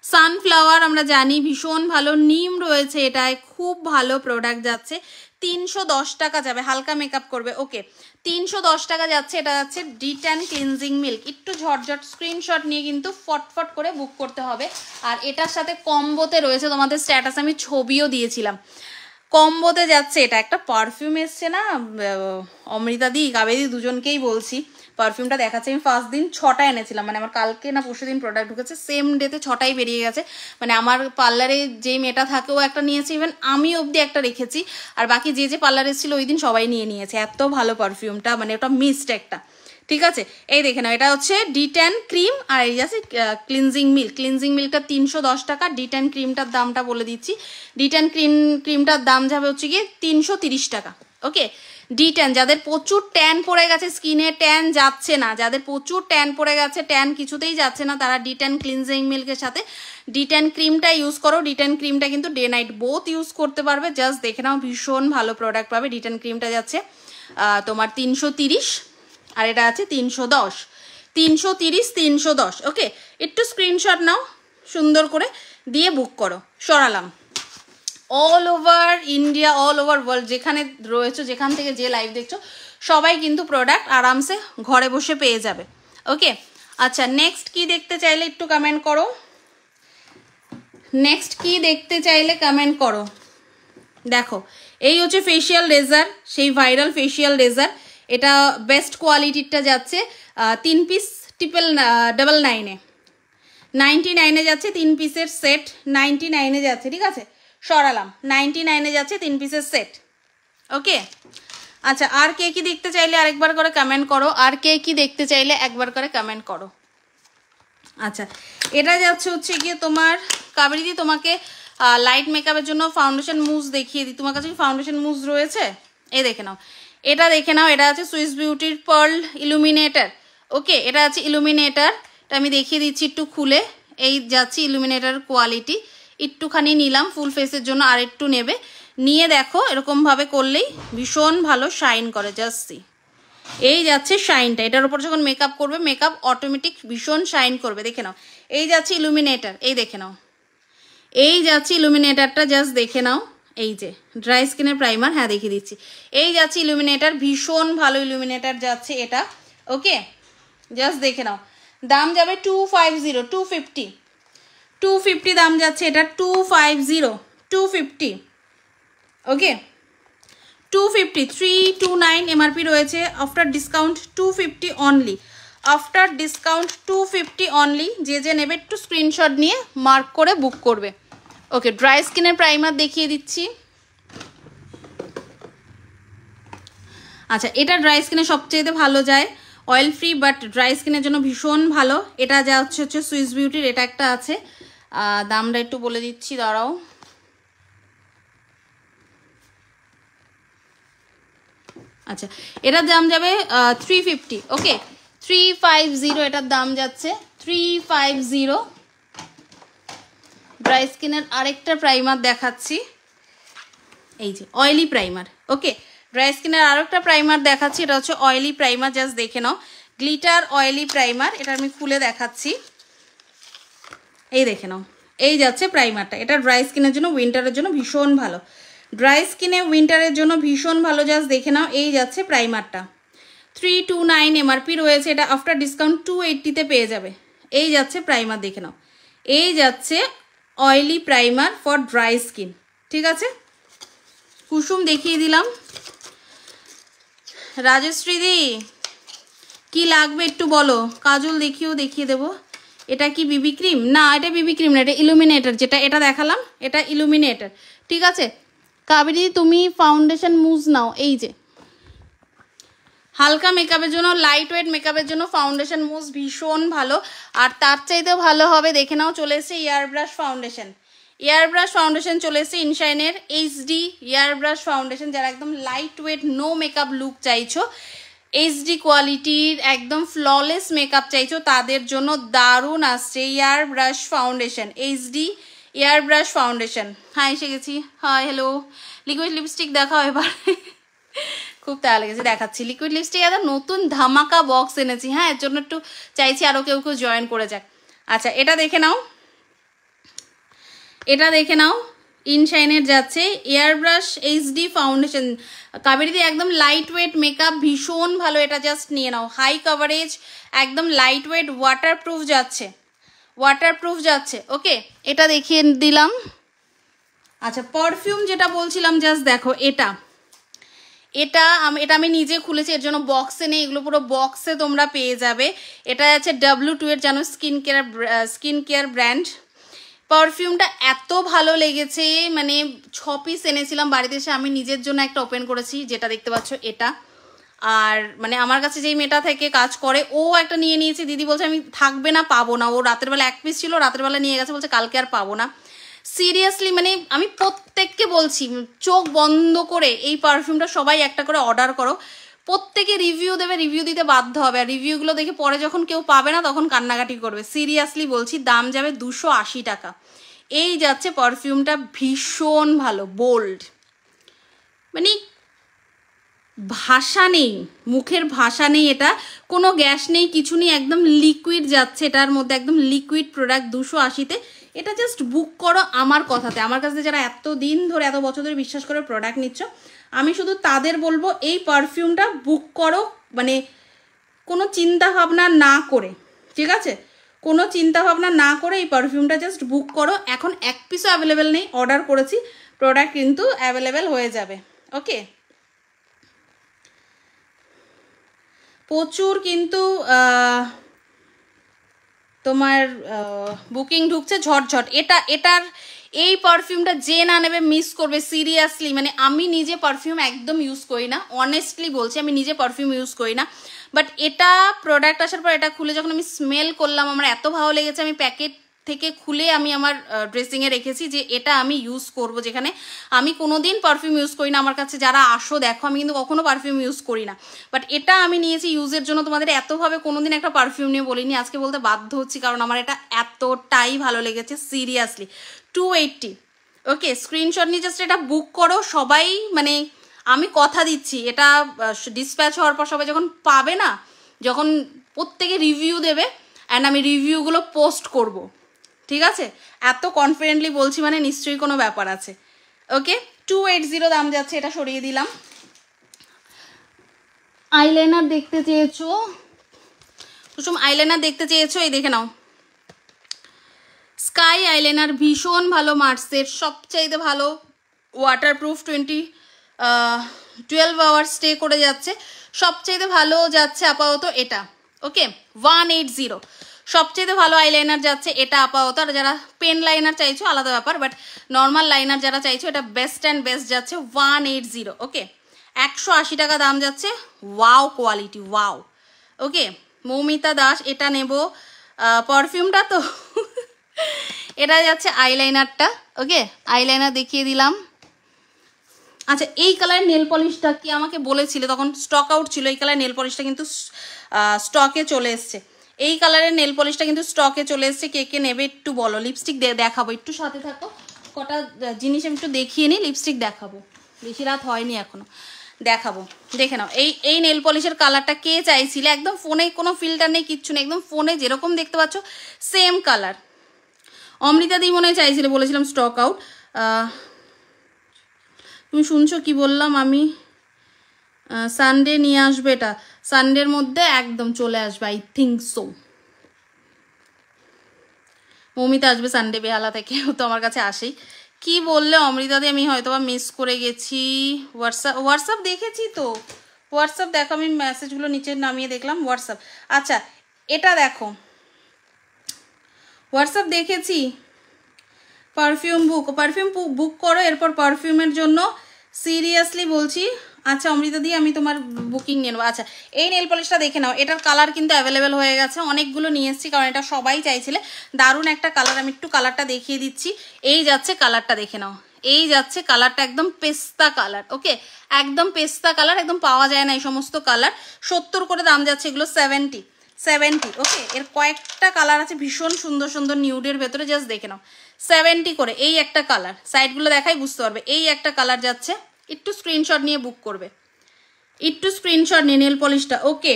সানফ্লাওয়ার আমরা জানি ভীষণ ভালো, নিম রয়েছে এটায়, খুব ভালো প্রোডাক্ট যাচ্ছে। 310 টাকা যাবে, হালকা মেকআপ করবে। ওকে, 310 টাকা যাচ্ছে, এটা যাচ্ছে D10 ক্লিনজিং মিল্ক। একটু ঝটঝট স্ক্রিনশট নিয়ে কিন্তু ফটফট করে বুক করতে হবে। আর এটার সাথে কম্বোতে রয়েছে, তোমাদের স্ট্যাটাস আমি ছবিও দিয়েছিলাম, কম্বোতে যাচ্ছে এটা একটা পারফিউম এসছে না, অমৃতা দি কাবেদি দুজনকেই বলছি, পারফিউমটা দেখাচ্ছে। আমি ফার্স্ট দিন 6টা এনেছিলাম, মানে আমার কালকে না পরশু দিন প্রোডাক্ট ঢুকেছে, সেম ডেতে 6টাই বেরিয়ে গেছে। মানে আমার পার্লারে যেই মেয়েটা থাকে ও একটা নিয়েছে, ইভেন আমি অবধি একটা রেখেছি, আর বাকি যে যে পার্লারে ছিল ওই দিন সবাই নিয়েছে। এত ভালো পারফিউমটা, মানে ওটা মিস্ট একটা, ঠিক আছে। এই দেখে নাও, এটা হচ্ছে D10 ক্রিম, আর এই আছে ক্লিনজিং মিল্ক। ক্লিনজিং মিল্কটা 310 টাকা। D10 ক্রিমটার দামটা বলে দিচ্ছি, D10 ক্রিমটার দাম যাবে হচ্ছে গিয়ে 330 টাকা। ওকে, D10 যাদের প্রচুর ট্যান পড়ে গেছে, স্কিনে ট্যান যাচ্ছে না, যাদের প্রচুর ট্যান পড়ে গেছে, ট্যান কিছুতেই যাচ্ছে না, তারা D10 ক্লিনজিং মিল্কের সাথে D10 ক্রিমটা ইউজ করো। D10 ক্রিমটা কিন্তু ডে নাইট বোথ ইউজ করতে পারবে। জাস্ট দেখে নাও, ভীষণ ভালো প্রোডাক্ট পাবে। D10 ক্রিমটা যাচ্ছে তোমার 330, আর এটা আছে 310, 330, 310। ওকে, একটু স্ক্রিনশট নাও সুন্দর করে, দিয়ে বুক করো। সরালাম। All over India, all over world যেখানে রয়েছে, যেখান থেকে যে লাইভ দেখছো, সবাই কিন্তু প্রোডাক্ট আরামসে ঘরে বসে পেয়ে যাবে। ওকে, আচ্ছা নেক্সট কি দেখতে চাইলে একটু কমেন্ট করো, নেক্সট কি দেখতে চাইলে কমেন্ট করো। দেখো এই হচ্ছে ফেশিয়াল রেজার, সেই ভাইরাল ফেশিয়াল রেজার। এটা বেস্ট কোয়ালিটিরটা যাচ্ছে 3 পিস 999-এ, 99-এ যাচ্ছে 3 পিসের সেট, 99-এ যাচ্ছে, ঠিক আছে। সরালাম, 99-এ যাচ্ছে 3 পিসের সেট। ওকে, আচ্ছা আর কে কি দেখতে চাইলে আরেকবার করে কমেন্ট করো, আর কে কি দেখতে চাইলে একবার করে কমেন্ট করো। আচ্ছা এটা যাচ্ছে হচ্ছে গিয়ে তোমার কাবেরীদি, তোমাকে লাইট মেকআপের জন্য ফাউন্ডেশন মুজ দেখিয়ে দিই। তোমার কাছে কি ফাউন্ডেশন মুজ রয়েছে? এই দেখে নাও, এটা দেখে নাও, এটা আছে সুইস বিউটির পার্ল ইলুমিনেটার। ওকে, এটা আছে ইলুমিনেটার, এটা আমি দেখিয়ে দিচ্ছি একটু খুলে। এই যাচ্ছি ইলুমিনেটার কোয়ালিটি, একটুখানি নিলাম ফুল ফেসের জন্য, আর একটু নেবে, নিয়ে দেখো এরকমভাবে করলেই ভীষণ ভালো শাইন করে। জাস্ট সি, এই যাচ্ছে শাইনটা, এটার উপর যখন মেকআপ করবে, মেকআপ অটোমেটিক ভীষণ শাইন করবে। দেখে নাও, এই যাচ্ছে ইলুমিনেটার, এই দেখে নাও, এই যাচ্ছে ইলুমিনেটারটা, জাস্ট দেখে নাও। এই যে ড্রাই স্কিনের প্রাইমার, হ্যাঁ দেখিয়ে দিচ্ছি, এই যাচ্ছে ইলুমিনেটার, ভীষণ ভালো ইলুমিনেটার যাচ্ছে এটা। ওকে, জাস্ট দেখে নাও, দাম যাবে 250, 250 দাম যাচ্ছে এটা, 250, 250। ওকে, 250, 329 এমআরপি রয়েছে, after discount 250 only, after discount 250 only. যে যে নেবে একটু স্ক্রিনশট নিয়ে মার্ক করে বুক করবে। ওকে, ড্রাই স্কিনের প্রাইমার দেখিয়ে দিচ্ছি। আচ্ছা এটা ড্রাই স্কিনে সবচেয়ে ভালো যায়, অয়েল ফ্রি বাট ড্রাই স্কিনের জন্য ভীষণ ভালো। এটা যা হচ্ছে সুইস বিউটির, এটা একটা আছে, দামটা একটু বলে দিচ্ছি, দাঁড়াও। আচ্ছা এটার দাম যাবে 350। ওকে, 350 এটার দাম যাচ্ছে, 350। ড্রাই স্কিনের আরেকটা প্রাইমার দেখাচ্ছি, এই যে অয়েলি প্রাইমার। ওকে, ড্রাই স্কিনের আরেকটা প্রাইমার দেখাচ্ছি, এটা হচ্ছে অয়েলি প্রাইমার, জাস্ট দেখে নাও, গ্লিটার অয়েলি প্রাইমার। এটা আমি খুলে দেখাচ্ছি, এই দেখে নাও, এই যাচ্ছে প্রাইমারটা। এটা ড্রাই স্কিনের জন্য, উইন্টারের জন্য ভীষণ ভালো। ড্রাই স্কিনে উইন্টারের জন্য ভীষণ ভালো, জাস্ট দেখে নাও। এই যাচ্ছে প্রাইমারটা, 329 এমআরপি রয়েছে, এটা আফটার ডিসকাউন্ট 280-তে পেয়ে যাবে। এই যাচ্ছে প্রাইমার, দেখে নাও। এই যাচ্ছে oily primer for dry skin, ঠিক আছে। কুসুম দেখিয়ে দিলাম। রাজশ্রীদি কি লাগবে একটু বলো। কাজল দেখিয়ে দেবো। এটা কি বিবি ক্রিম? না, এটা বিবি ক্রিম না, এটা ইলুমিনেটর। যেটা এটা দেখালাম এটা ইলুমিনেটর, ঠিক আছে। কাবেরী তুমি ফাউন্ডেশন মুজ নাও, এই যে হালকা মেকআপের জন্য, লাইট ওয়েট মেকআপের জন্য ফাউন্ডেশন মুজ ভীষণ ভালো। আর তার চাইতেও ভালো হবে, দেখে নাও, চলে এসেছে air brush foundation. Air brush foundation চলে এসেছে ইনশাইনের এইচডি ইয়ার ব্রাশ ফাউন্ডেশন। যারা একদম light weight no makeup look চাইছো, এইচডি কোয়ালিটির একদম ফ্ললেস মেকআপ চাইছো, তাদের জন্য দারুণ আসছে air brush foundation, HD air brush foundation. হ্যাঁ, এসে গেছি। High, hello. লিকুইড লিপস্টিক দেখাও এবার। খুব তাড়া লেগেছে, দেখাচ্ছি। লিকুইড লিপস্টিক একটা নতুন ধামাকা বক্স এনেছি, হ্যাঁ, এর জন্য একটু চাইছি আরও কেউ জয়েন করে যাক। আচ্ছা, এটা দেখে নাও, এটা দেখে নাও। ইনশাইনের যাচ্ছে এয়ার ব্রাশ এইচডি ফাউন্ডেশন। কাবেরীদি একদম লাইট ওয়েট মেকআপ, ভীষণ ভালো, এটা জাস্ট নিয়ে নাও। হাই কভারেজ, একদম লাইট ওয়েট, ওয়াটারপ্রুফ যাচ্ছে, ওয়াটারপ্রুফ যাচ্ছে। ওকে, এটা দেখিয়ে দিলাম। আচ্ছা, পারফিউম যেটা বলছিলাম, জাস্ট দেখো, এটা এটা আমি নিজে খুলেছি, এর জন্য বক্সে নেই, এগুলো পুরো বক্সে তোমরা পেয়ে যাবে। এটা আছে W2 এর, জানো, স্কিন কেয়ার ব্র্যান্ড। পারফিউমটা এত ভালো লেগেছে, মানে 6 পিস এনেছিলাম বাড়িতে এসে, আমি নিজের জন্য একটা ওপেন করেছি, যেটা দেখতে পাচ্ছ এটা। আর মানে আমার কাছে যেই মেয়েটা থেকে কাজ করে, ও একটা নিয়ে নিয়েছে। দিদি বলছে আমি থাকবে না, পাবো না। ও রাতের বেলা 1 পিস ছিল, রাতের বেলা নিয়ে গেছে, বলছে কালকে আর পাবো না। সিরিয়াসলি, মানে আমি প্রত্যেককে বলছি, চোখ বন্ধ করে এই পারফিউমটা সবাই একটা করে অর্ডার করো। প্রত্যেকে রিভিউ দেবে, রিভিউ দিতে বাধ্য হবে, আর রিভিউগুলো দেখে পরে যখন কেউ পাবে না তখন কান্নাকাটি করবে। সিরিয়াসলি বলছি, দাম যাবে 280 টাকা। এই যাচ্ছে পারফিউমটা, ভীষণ ভালো, বোল্ড, মানে ভাষা নেই, মুখের ভাষা নেই। এটা কোনো গ্যাস নেই, কিছু নেই, একদম লিকুইড যাচ্ছে এটার মধ্যে, একদম লিকুইড প্রোডাক্ট 280-তে। এটা জাস্ট বুক করো আমার কথাতে। আমার কাছে যারা এত দিন ধরে, এত বছর ধরে বিশ্বাস করে প্রোডাক্ট নিচ্ছ, আমি শুধু তাদের বলবো এই পারফিউমটা বুক করো, মানে কোনো চিন্তা ভাবনা না করে, ঠিক আছে, কোনো চিন্তা ভাবনা না করে এই পারফিউমটা জাস্ট বুক করো। এখন 1 পিসও অ্যাভেলেবেল নেই, অর্ডার করেছি, প্রোডাক্ট কিন্তু অ্যাভেলেবেল হয়ে যাবে। ওকে, প্রচুর কিন্তু তোমার বুকিং ঢুকছে ঝটঝট। এটার এই পারফিউমটা যে না নেবে মিস করবে, সিরিয়াসলি। মানে আমি নিজে পারফিউম একদম ইউজ করি না, অনেস্টলি বলছি, আমি নিজে পারফিউম ইউজ করি না। বাট এটা প্রোডাক্ট আসার পর, এটা খুলে যখন আমি স্মেল করলাম, আমার এত ভালো লেগেছে, আমি প্যাকেট থেকে খুলে আমি আমার ড্রেসিংয়ে রেখেছি যে এটা আমি ইউজ করব। যেখানে আমি কোনোদিন পারফিউম ইউজ করি না, আমার কাছে যারা আসো দেখো, আমি কিন্তু কখনো পারফিউম ইউজ করি না, বাট এটা আমি নিয়েছি ইউজের জন্য। তোমাদের এতভাবে কোনোদিন একটা পারফিউম নিয়ে বলিনি, আজকে বলতে বাধ্য হচ্ছি, কারণ আমার এটা এতটাই ভালো লেগেছে, সিরিয়াসলি। 280। ওকে, স্ক্রিনশট নিয়ে জাস্ট এটা বুক করো সবাই। মানে আমি কথা দিচ্ছি, এটা ডিসপ্যাচ হওয়ার পর সবাই যখন পাবে না, যখন প্রত্যেকে রিভিউ দেবে, অ্যান্ড আমি রিভিউগুলো পোস্ট করব, ঠিক আছে, এত কনফিডেন্টলি বলছি, মানে নিশ্চয়ই কোনো ব্যাপার আছে। ওকে, 280 দাম যাচ্ছে, এটা সরিয়ে দিলাম। আইলাইনার দেখতে চেয়েছো কুসুম, আইলাইনার দেখতে চেয়েছো, এই দেখে নাও, স্কাই আইলাইনার, ভীষণ ভালো, মার্সের সবচাইতে ভালো, ওয়াটারপ্রুফ, 12 আওয়ার্স স্টে করে যাচ্ছে, সবচাইতে ভালো যাচ্ছে আপাতত এটা। ওকে, 180 সবচেয়ে ভালো আইলাইনার যাচ্ছে এটা আপাতত। আর যারা পেন লাইনার চাইছো আলাদা ব্যাপার, বাট নর্মাল লাইনার যারা চাইছো, এটা বেস্ট অ্যান্ড বেস্ট যাচ্ছে 180। ওকে, 180 টাকা দাম যাচ্ছে, ওয়াও কোয়ালিটি, ওয়াও। ওকে, মৌমিতা দাস, এটা নেব। পারফিউমটা তো এটা যাচ্ছে আইলাইনারটা। ওকে, আইলাইনার দেখিয়ে দিলাম। আচ্ছা, এই কালারের নেল পলিশটা কি আমাকে বলেছিলে, তখন স্টক আউট ছিল। এই কালারের নেল পলিশটা কিন্তু স্টকে চলে এসছে, এই কালারের নেল পলিশটা কিন্তু স্টকে চলে এসছে। কে কে নেবে একটু বলো। লিপস্টিক দেখাবো, একটু সাথে থাকো, কটা জিনিস আমি একটু দেখিয়ে নিই। লিপস্টিক দেখাবো, বেশি রাত হয়নি এখনো, দেখাবো, দেখে নাও। এই নেল পলিশের কালারটা কে চাইছিলে, একদম ফোনে কোনো ফিল্টার নেই, কিচ্ছু নেই, একদম ফোনে যেরকম দেখতে পাচ্ছ সেম কালার। অমৃতা দি মনে চাইছিলে, বলেছিলাম স্টক আউট। তুমি শুনছো কি বললাম আমি? সানডে নিয়ে আসবে, এটা সানডের মধ্যে একদম চলে আসবে, আই থিঙ্ক সো। মৌমিতা আসবে সানডে বেহালা থেকে, ও তো আমার কাছে আসেই। কি বললে অমৃতাদি? আমি হয়তো বা মিস করে গেছি। হোয়াটসঅ্যাপ দেখেছি তো, হোয়াটসঅ্যাপ দেখো, আমি মেসেজগুলো নিচে নামিয়ে দেখলাম। হোয়াটসঅ্যাপ, আচ্ছা এটা দেখো, হোয়াটসঅ্যাপ দেখেছি। পারফিউম বুক করো, এরপর পারফিউমের জন্য সিরিয়াসলি বলছি। আচ্ছা অমৃতা দি, আমি তোমার বুকিং নিয়ে নেবো। আচ্ছা এই নেল পলিশটা দেখে নাও, এটার কালার কিন্তু অ্যাভেলেবেল হয়ে গেছে, অনেকগুলো নিয়ে এসেছি কারণ এটা সবাই চাইছিলে। দারুণ একটা কালার, আমি একটু কালারটা দেখিয়ে দিচ্ছি। এই যাচ্ছে কালারটা, দেখে নাও, এই যাচ্ছে কালারটা, একদম পেস্তা কালার। ওকে, একদম পেস্তা কালার, একদম পাওয়া যায় না এই সমস্ত কালার। 70 করে দাম যাচ্ছে, এগুলো 70। ওকে, এর কয়েকটা কালার আছে ভীষণ সুন্দর সুন্দর নিউডের ভেতরে, জাস্ট দেখে নাও। 70 করে এই একটা কালার, সাইডগুলো দেখাই বুঝতে পারবে। এই একটা কালার যাচ্ছে, একটু স্ক্রিনশট নিয়ে বুক করবে, একটু স্ক্রিনশট নিয়ে নেল পলিশটা। ওকে,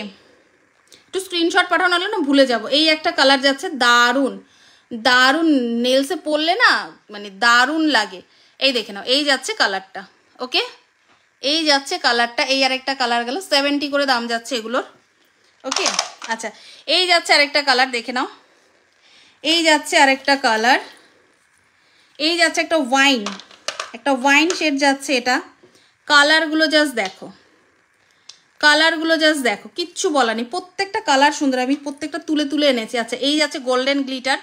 একটু স্ক্রিনশট পাঠানো হলে না ভুলে যাব। এই একটা কালার যাচ্ছে, দারুণ দারুণ, নেলসে পরলে না মানে দারুণ লাগে। এই দেখে নাও, এই যাচ্ছে কালারটা। ওকে, এই যাচ্ছে কালারটা, এই আরেকটা কালার গেল, 70 করে দাম যাচ্ছে এগুলোর। ওকে, আচ্ছা এই যাচ্ছে আরেকটা কালার, দেখে নাও, এই যাচ্ছে আরেকটা কালার, এই যাচ্ছে একটা ওয়াইন শেড যাচ্ছে এটা। কালারগুলো জাস্ট দেখো, কালারগুলো জাস্ট দেখো, কিচ্ছু বলা নেই, প্রত্যেকটা কালার সুন্দর, আমি প্রত্যেকটা তুলে তুলে এনেছি। আচ্ছা এই যাচ্ছে গোল্ডেন গ্লিটার,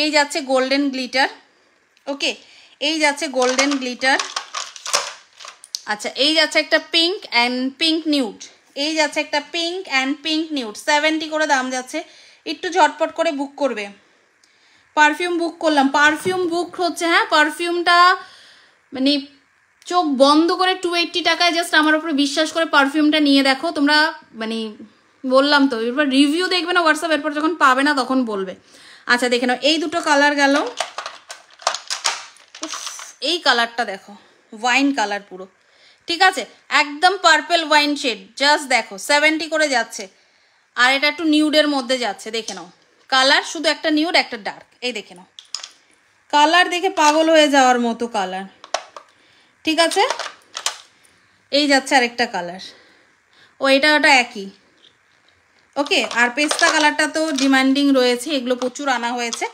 এই যাচ্ছে গোল্ডেন গ্লিটার। ওকে, এই যাচ্ছে গোল্ডেন গ্লিটার। আচ্ছা এই যাচ্ছে একটা পিঙ্ক অ্যান্ড পিঙ্ক নিউড, এই যাচ্ছে একটা পিঙ্ক অ্যান্ড পিঙ্ক নিউড, 70 করে দাম যাচ্ছে। একটু ঝটপট করে বুক করবে। পারফিউম বুক করলাম, পারফিউম বুক হচ্ছে, হ্যাঁ পারফিউমটা মানে চোখ বন্ধ করে 280 টাকায়, জাস্ট আমার উপরে বিশ্বাস করে পারফিউমটা নিয়ে দেখো তোমরা, মানে বললাম তো, এরপর রিভিউ দেখবে না হোয়াটসঅ্যাপ, এরপর যখন পাবে না তখন বলবে। আচ্ছা দেখে নাও, এই দুটো কালার গেল। এই কালারটা দেখো, ওয়াইন কালার পুরো, ঠিক আছে, একদম পার্পল ওয়াইন শেড, জাস্ট দেখো 70 করে যাচ্ছে। আর এটা একটু নিউডের মধ্যে যাচ্ছে, দেখে নাও কালার, শুধু একটা নিউড একটা ডার্ক, এই দেখে নাও কালার, দেখে পাগল হয়ে যাওয়ার মতো কালার, ঠিক আছে। এই যাচ্ছে আরেকটা কালার, ও এটা ওটা একই। ওকে, আর পেস্তা কালারটা তো ডিমান্ডিং রয়েছে, এগুলো প্রচুর আনা হয়েছে।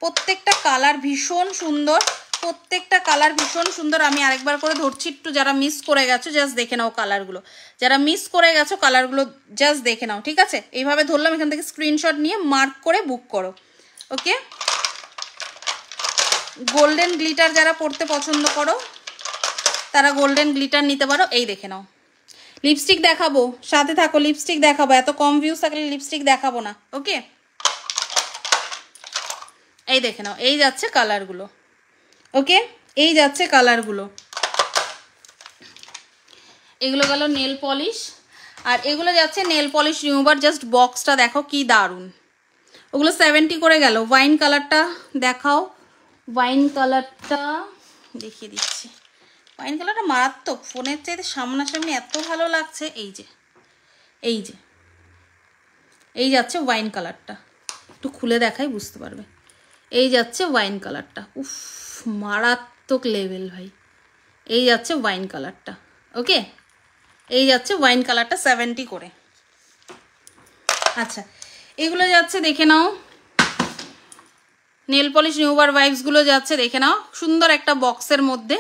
প্রত্যেকটা কালার ভীষণ সুন্দর, প্রত্যেকটা কালার ভীষণ সুন্দর। আমি আরেকবার করে ধরছি, একটু যারা মিস করে গেছো জাস্ট দেখে নাও কালারগুলো, যারা মিস করে গেছো কালারগুলো জাস্ট দেখে নাও, ঠিক আছে। এইভাবে ধরলাম, এখান থেকে স্ক্রিনশট নিয়ে মার্ক করে বুক করো। ওকে, গোল্ডেন গ্লিটার যারা পরতে পছন্দ করো তারা গোল্ডেন গ্লিটার নিতে পারো। এই দেখে নাও, লিপস্টিক দেখাবো, সাথে থাকো, লিপস্টিক দেখাবো, এত কম ভিউজ থাকলে লিপস্টিক দেখাবো না। ওকে, এই দেখে নাও, এই যাচ্ছে কালারগুলো। ওকে, এই যাচ্ছে কালারগুলো, এগুলো গেল নেল পলিশ। আর এগুলো যাচ্ছে নেল পলিশ রিমুভার, জাস্ট বক্সটা দেখো কি দারুণ। ওগুলো 70 করে গেল। ওয়াইন কালারটা দেখাও, ওয়াইন কালারটা দেখিয়ে দিচ্ছি। ওয়াইন কালারটা মারাত্মক, ফোনের চাইতে সামনাসামনি এত ভালো লাগছে। এই যে এই যে এই যাচ্ছে ওয়াইন কালারটা, একটু খুলে দেখাই বুঝতে পারবে। এই যাচ্ছে ওয়াইন কালারটা, উফ মারাত্মক লেভেল ভাই। এই যাচ্ছে ওয়াইন কালারটা। ওকে, এই যাচ্ছে ওয়াইন কালারটা 70 করে। আচ্ছা এগুলো যাচ্ছে দেখে নাও, নেল পলিশ রিমুভার ওয়াইপসগুলো যাচ্ছে দেখে নাও, সুন্দর একটা বক্সের মধ্যে,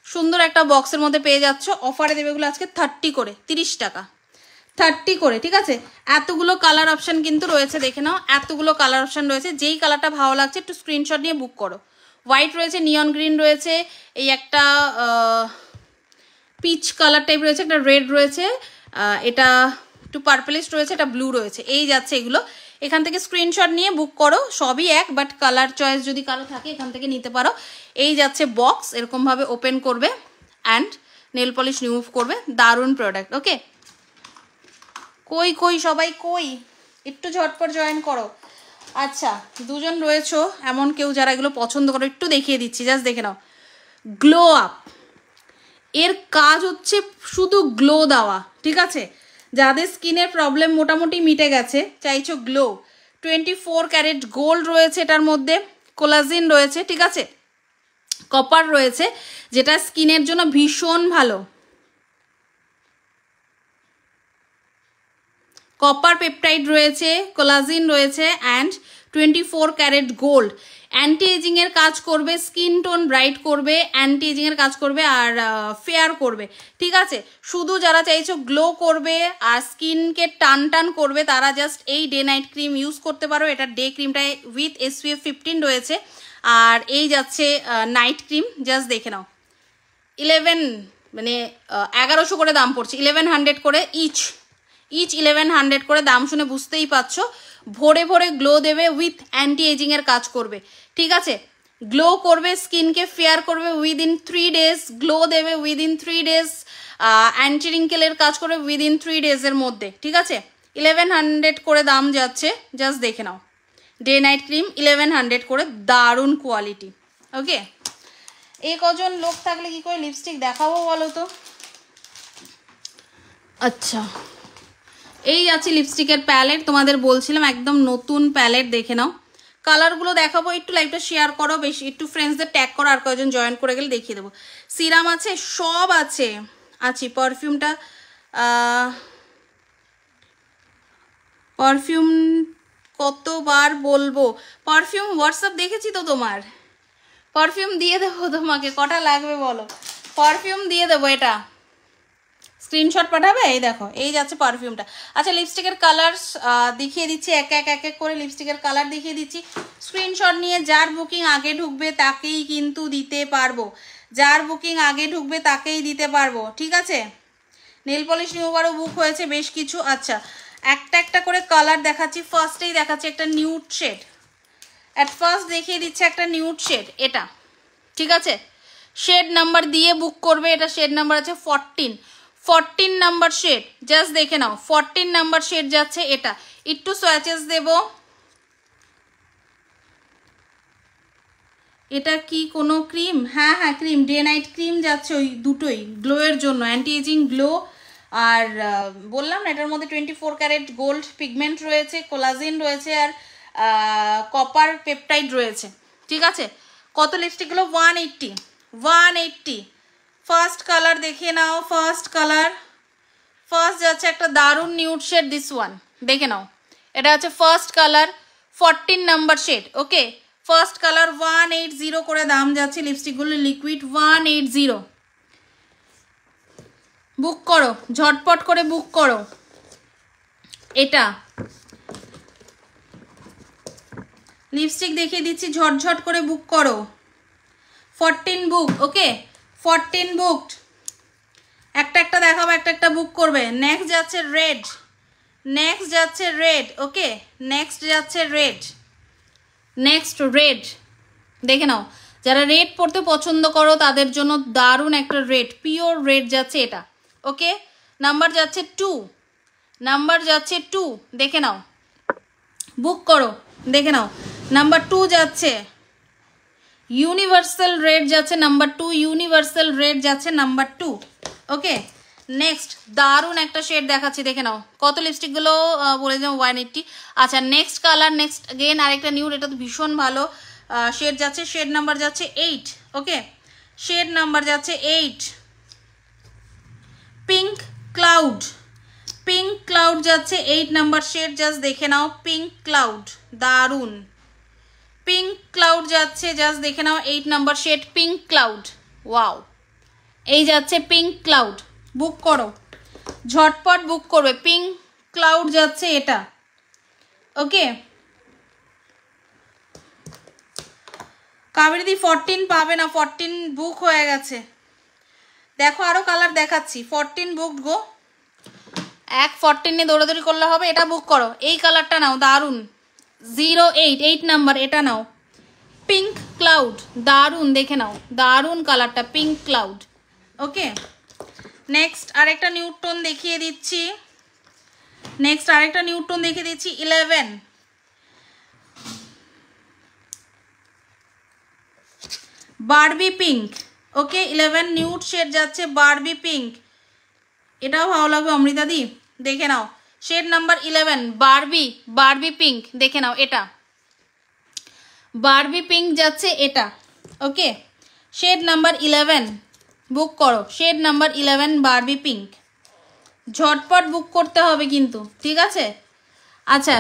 সুন্দর একটা বক্সের মধ্যে পেয়ে যাচ্ছ। অফারে দেবে এগুলো আজকে 30 করে, 30 টাকা, 30 করে, ঠিক আছে। এতগুলো কালার অপশান কিন্তু রয়েছে, দেখে নাও এতগুলো কালার অপশান রয়েছে। যেই কালারটা ভালো লাগছে একটু স্ক্রিনশট নিয়ে বুক করো। হোয়াইট রয়েছে, নিয়ন গ্রিন রয়েছে, এই একটা পিচ কালার টাইপ রয়েছে, একটা রেড রয়েছে, এটা একটু পার্পলিশ রয়েছে, এটা ব্লু রয়েছে। এই যাচ্ছে এগুলো, এখান থেকে স্ক্রিনশট নিয়ে বুক করো। সবই এক, বাট কালার চয়েস যদি কারো থাকে এখান থেকে নিতে পারো। এই যাচ্ছে বক্স, এরকমভাবে ওপেন করবে অ্যান্ড নেল পলিশ রিমুভ করবে, দারুণ প্রোডাক্ট। ওকে, কই কই সবাই কই, একটু ঝটপট জয়েন করো। আচ্ছা দুজন রয়েছো এমন কেউ যারা এগুলো পছন্দ করো, একটু দেখিয়ে দিচ্ছি, জাস্ট দেখে নাও। গ্লো আপ, এর কাজ হচ্ছে শুধু গ্লো দেওয়া, ঠিক আছে। যাদের স্কিনের প্রবলেম মোটামুটি মিটে গেছে, চাইছো গ্লো, 24 ক্যারেট গোল্ড রয়েছে এটার মধ্যে, কোলাজিন রয়েছে, ঠিক আছে। কপার রয়েছে, যেটা স্কিনের জন্য ভীষণ ভালো। কপার পেপটাইড রয়েছে, কোলাজিন রয়েছে অ্যান্ড 24 ক্যারেট গোল্ড। অ্যান্টি এজিংয়ের কাজ করবে, স্কিন টোন ব্রাইট করবে, অ্যান্টি এজিংয়ের কাজ করবে আর ফেয়ার করবে। ঠিক আছে, শুধু যারা চাইছো গ্লো করবে আর স্কিনকে টান টান করবে তারা জাস্ট এই ডে নাইট ক্রিম ইউজ করতে পারো। এটা ডে ক্রিমটায় উইথ SPF 15 রয়েছে। আর এই যাচ্ছে নাইট ক্রিম, জাস্ট দেখে নাও 1100 করে দাম পড়ছে, 1100 করে ইচ 1100 করে দাম, শুনে বুঝতেই পারছো। ভোরে ভোরে গ্লো দেবে, উইথ অ্যান্টি এজিংয়ের কাজ করবে। ঠিক আছে, গ্লো করবে, স্কিনকে ফেয়ার করবে উইদিন 3 ডেজ, গ্লো দেবে উইদিন 3 ডেজ, অ্যান্টি রিঙ্কেলের কাজ করবে উইদিন 3 ডেজের মধ্যে। ঠিক আছে, 1100 করে দাম যাচ্ছে, জাস্ট দেখে নাও। ডে নাইট ক্রিম 1100 করে, দারুণ কোয়ালিটি। ওকে, এই কজন লোক থাকলে কি করে লিপস্টিক দেখাবো বলো তো। আচ্ছা, এই আছে লিপস্টিকের প্যালেট, তোমাদের বলছিলাম একদম নতুন প্যালেট, দেখে নাও। কালারগুলো দেখাবো, একটু লাইভটা শেয়ার করো, বেশি একটু ফ্রেন্ডসদের ট্যাগ করো, আর কয়েকজন জয়েন করে গেলে দেখিয়ে দেবো। সিরাম আছে, সব আছে। আচ্ছা, পারফিউম কতবার বলবো? পারফিউম হোয়াটসঅ্যাপ দেখেছি তো তোমার, পারফিউম দিয়ে দেবো তোমাকে, কটা লাগবে বলো, পারফিউম দিয়ে দেবো। এটা স্ক্রিনশট পাঠাবে, এই দেখো, এই যাচ্ছে পারফিউমটা। আচ্ছা, লিপস্টিকের কালার দেখিয়ে দিচ্ছি, এক এক করে লিপস্টিকের কালার দেখিয়ে দিচ্ছি। স্ক্রিনশট নিয়ে যার বুকিং আগে ঢুকবে তাকেই কিন্তু দিতে পারবো, যার বুকিং আগে ঢুকবে তাকেই দিতে পারবো। ঠিক আছে, নেল পলিশ রিমুভারও বুক হয়েছে বেশ কিছু। আচ্ছা, একটা একটা করে কালার দেখাচ্ছি। ফার্স্টেই দেখাচ্ছি একটা নিউড শেড, অ্যাট ফার্স্ট দেখিয়ে দিচ্ছে একটা নিউড শেড, এটা। ঠিক আছে, শেড নাম্বার দিয়ে বুক করবে, এটা শেড নাম্বার আছে 14 নাম্বার শেড, জাস্ট দেখে নাও 14 নাম্বার শেড যাচ্ছে এটা। একটু সোয়াচেস দেব। এটা কি কোনো ক্রিম? হ্যাঁ হ্যাঁ, ক্রিম, ডে নাইট ক্রিম যাচ্ছে, ওই দুটোই গ্লোয়ের জন্য, অ্যান্টি এজিং গ্লো। আর বললাম না এটার মধ্যে 24 ক্যারেট গোল্ড পিগমেন্ট রয়েছে, কোলাজিন রয়েছে আর কপার পেপটাইড রয়েছে। ঠিক আছে, কত লিপস্টিকগুলো? 180। ফার্স্ট কালার দেখে নাও, ফার্স্ট কালার, ফার্স্ট যাচ্ছে একটা দারুণ নিউড শেড, দিস ওয়ান দেখে নাও, এটা হচ্ছে ফার্স্ট কালার, 14 নাম্বার শেড। ওকে, ফার্স্ট কালার 180 করে দাম যাচ্ছে লিপস্টিকগুলো, লিকুইড 180। বুক করো, ঝটপট করে বুক করো। এটা লিপস্টিক দেখিয়ে দিচ্ছি, ঝটঝট করে বুক করো। 14 বুক। ওকে, 14 বুকড। একটা একটা দেখাবো, একটা একটা বুক করবে। নেক্সট যাচ্ছে রেড, নেক্সট যাচ্ছে রেড। ওকে, নেক্সট যাচ্ছে রেড, নেক্সট রেড দেখে নাও। যারা রেড পরতে পছন্দ করো তাদের জন্য দারুণ একটা রেড, পিওর রেড যাচ্ছে এটা। ওকে, নাম্বার যাচ্ছে 2, নাম্বার যাচ্ছে 2, দেখে নাও, বুক করো, দেখে নাও। নাম্বার 2 যাচ্ছে ইউনিভার্সাল রেড, যাচ্ছে নাম্বার 2, ইউনিভার্সাল রেড যাচ্ছে নাম্বার 2। ওকে, নেক্সট দারুণ একটা শেড দেখাচ্ছি, দেখে নাও। কত লিপস্টিকগুলো বলে দিলাম? 180। আচ্ছা, নেক্সট কালার, নেক্সট অ্যাগেন আরেকটা নিউড, এটা তো ভীষণ ভালো শেড যাচ্ছে, শেড নাম্বার যাচ্ছে 8। ওকে, শেড নাম্বার যাচ্ছে 8। পিঙ্ক ক্লাউড, পিঙ্ক ক্লাউড যাচ্ছে 8 নাম্বার শেড, জাস্ট দেখে নাও। পিঙ্ক ক্লাউড, দারুণ পিঙ্ক ক্লাউড যাচ্ছে, জাস্ট দেখে নাও, 8 number shade pink cloud. Wow, এই যাচ্ছে পিঙ্ক ক্লাউড, বুক করো, ঝটপট বুক করবে। পিঙ্ক ক্লাউড যাচ্ছে এটা। ওকে, কাবেরিদি 14 পাবে না, 14 বুক হয়ে গেছে। দেখো আরো কালার দেখাচ্ছি, 14 বুক গো, 14 নিয়ে দৌড়াদৌড়ি করলে হবে। এটা বুক করো, এই কালারটা নাও, দারুণ 08 নাম্বার, এটা নাও। পিঙ্ক ক্লাউড, দারুণ, দেখে নাও, দারুণ কালারটা, পিঙ্ক ক্লাউড। ওকে, নেক্সট আরেকটা নিউড টোন দেখিয়ে দিচ্ছি, নেক্সট আরেকটা নিউড টোন দেখিয়ে দিচ্ছি, 11 বারবি পিঙ্ক। ওকে, 11 নিউড শেড যাচ্ছে বারবি পিঙ্ক, এটাও ভালো লাগবে অমৃতা দি, দেখে নাও। শেড নাম্বার 11 বারবি পিঙ্ক, দেখে নাও, এটা বারবি পিঙ্ক যাচ্ছে এটা। ওকে, শেড নাম্বার 11 বুক করো, শেড নাম্বার 11 বারবি পিঙ্ক। ঝটপট বুক করতে হবে কিন্তু, ঠিক আছে? আচ্ছা,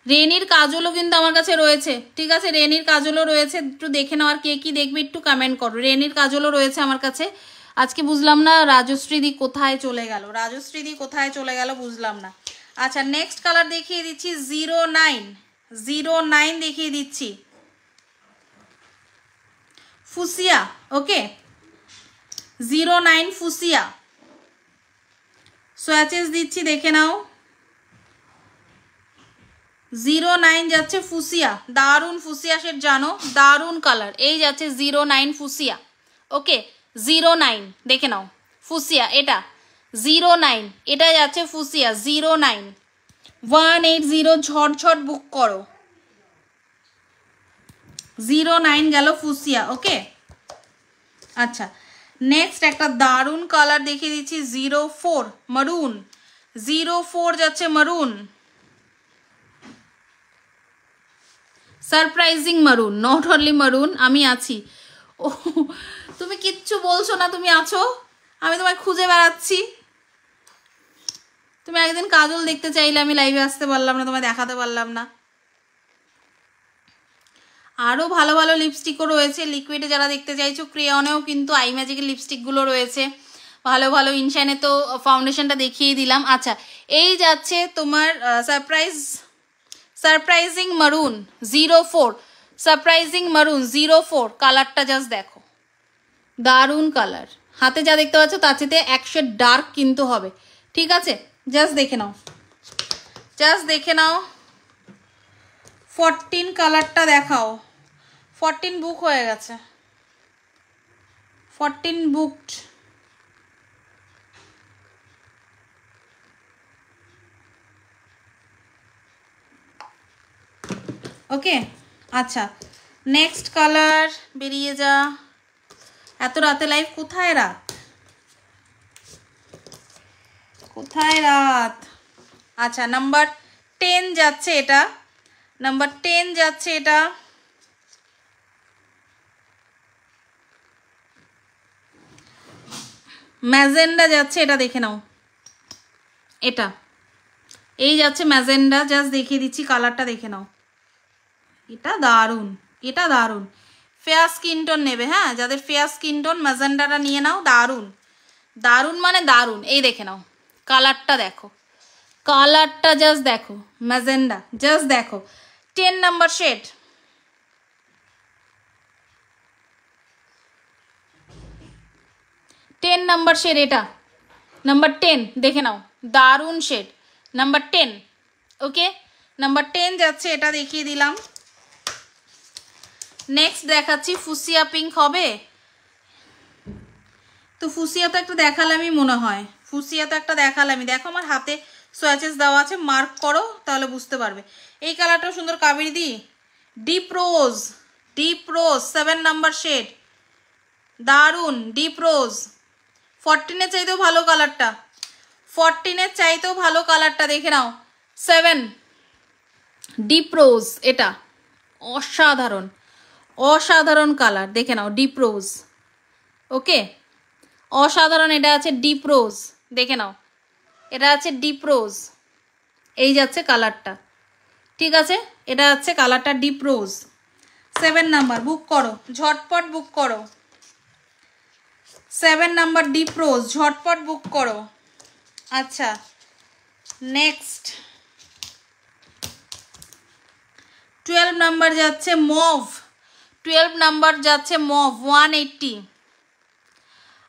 রেনির কাজলও কিন্তু আমার কাছে রয়েছে, ঠিক আছে? রেনির কাজলও রয়েছে, একটু দেখে নাও। আর কে কি দেখবে একটু কমেন্ট করো। রেনির কাজলও রয়েছে আমার কাছে। আজকে বুঝলাম না রাজশ্রীদি কোথায় চলে গেল, রাজশ্রীদি কোথায় চলে গেল বুঝলাম না। আচ্ছা, নেক্সট কালার দেখিয়ে দিচ্ছি 09 দেখিয়ে দিচ্ছি, ফুসিয়া। ওকে, 09 ফুসিয়া সোয়াচেস দিচ্ছি, দেখে নাও। 09 যাচ্ছে ফুসিয়া, দারুন ফুসিয়া শেড, জানো দারুন কালার। এই যাচ্ছে 09 ফুসিয়া। ওকে, 09 দেখে নাও ফুসিয়া, এটা 09, এটা যাচ্ছে ফুসিয়া 09 180। ঝটঝট বুক করো। 09 গেল ফুসিয়া। ওকে, আচ্ছা নেক্সট একটা দারুন কালার দেখিয়ে দিচ্ছি 04 মারুন। 04 যাচ্ছে মারুন, সারপ্রাইজিং মারুন, নট অনলি মারুন। আমি আছি। ও, তুমি কিচ্ছু বলছো না, তুমি আছো, আমি তোমায় খুঁজে বেড়াচ্ছি। তুমি একদিন কাজল দেখতে চাইলে আমি লাইভে আসতে পারলাম না, তোমায় দেখাতে পারলাম না। আরও ভালো ভালো লিপস্টিকও রয়েছে লিকুইডে, যারা দেখতে চাইছো। ক্রেয়নেও কিন্তু আই ম্যাজিকের লিপস্টিকগুলো রয়েছে ভালো ভালো। ইনশাইনে তো ফাউন্ডেশনটা দেখিয়ে দিলাম। আচ্ছা, এই যাচ্ছে তোমার সারপ্রাইজিং মারুন 04, সারপ্রাইজিং মারুন 04। কালারটা জাস্ট দেখো, দারুণ কালার। হাতে যা দেখতে পাচ্ছ তার চেয়ে 1 শেড ডার্ক কিন্তু হবে, ঠিক আছে? জাস্ট দেখে নাও, জাস্ট দেখে নাও। 14 কালারটা দেখাও। 14 বুক হয়ে গেছে, 14 বুকড। ওকে, আচ্ছা নেক্সট কালার। বেরিয়ে যা, এত রাতে লাইভ, কোথায় রাত, কোথায় রাত? আচ্ছা, নাম্বার 10 যাচ্ছে এটা, নাম্বার 10 যাচ্ছে এটা। ম্যাজেন্ডা যাচ্ছে এটা, দেখে নাও। এটা এই যাচ্ছে ম্যাজেন্ডা, জাস্ট দেখিয়ে দিচ্ছি কালারটা, দেখে নাও। এটা দারুণ, এটা দারুণ। ফেয়ার স্কিন টোন নেবে, হ্যাঁ, যাদের ফেয়ার স্কিন টোন ম্যাজেন্ডাটা নিয়ে নাও। দারুণ, দারুণ মানে দারুণ। এই দেখে নাও কালারটা, দেখো কালারটা, জাস্ট দেখো ম্যাজেন্ডা, জাস্ট দেখো। 10 নাম্বার শেড, 10 নাম্বার শেড এটা, নাম্বার 10 দেখে নাও, দারুণ শেড নাম্বার 10। ওকে, নাম্বার 10 যাচ্ছে এটা, দেখিয়ে দিলাম। নেক্সট দেখাচ্ছি ফুসিয়া পিঙ্ক হবে তো। ফুসিয়া তো একটা দেখালামই মনে হয়, ফুসিয়া তো একটা দেখালামই। দেখো আমার হাতে সোয়াচেস দেওয়া আছে, মার্ক করো তাহলে বুঝতে পারবে। এই কালারটাও সুন্দর, কাবেরি দি। ডিপ রোজ, ডিপ রোজ 7 নাম্বার শেড, দারুণ ডিপ রোজ। 14-এর চাইতেও ভালো কালারটা, 14-এর চাইতেও ভালো কালারটা, দেখে নাও। 7 ডিপ রোজ, এটা অসাধারণ, অসাধারণ কালার, দেখে নাও। ডিপ রোজ, ওকে, অসাধারণ। এটা আছে ডিপ রোজ, দেখে নাও, এটা আছে ডিপ রোজ। এই যাচ্ছে কালারটা, ঠিক আছে? এটা হচ্ছে কালারটা ডিপ রোজ। 7 নাম্বার বুক করো, ঝটপট বুক করো। 7 নাম্বার ডিপ রোজ, ঝটপট বুক করো। আচ্ছা নেক্সট 12 নাম্বার যাচ্ছে মভ, 12 নাম্বার যাচ্ছে মভ 180।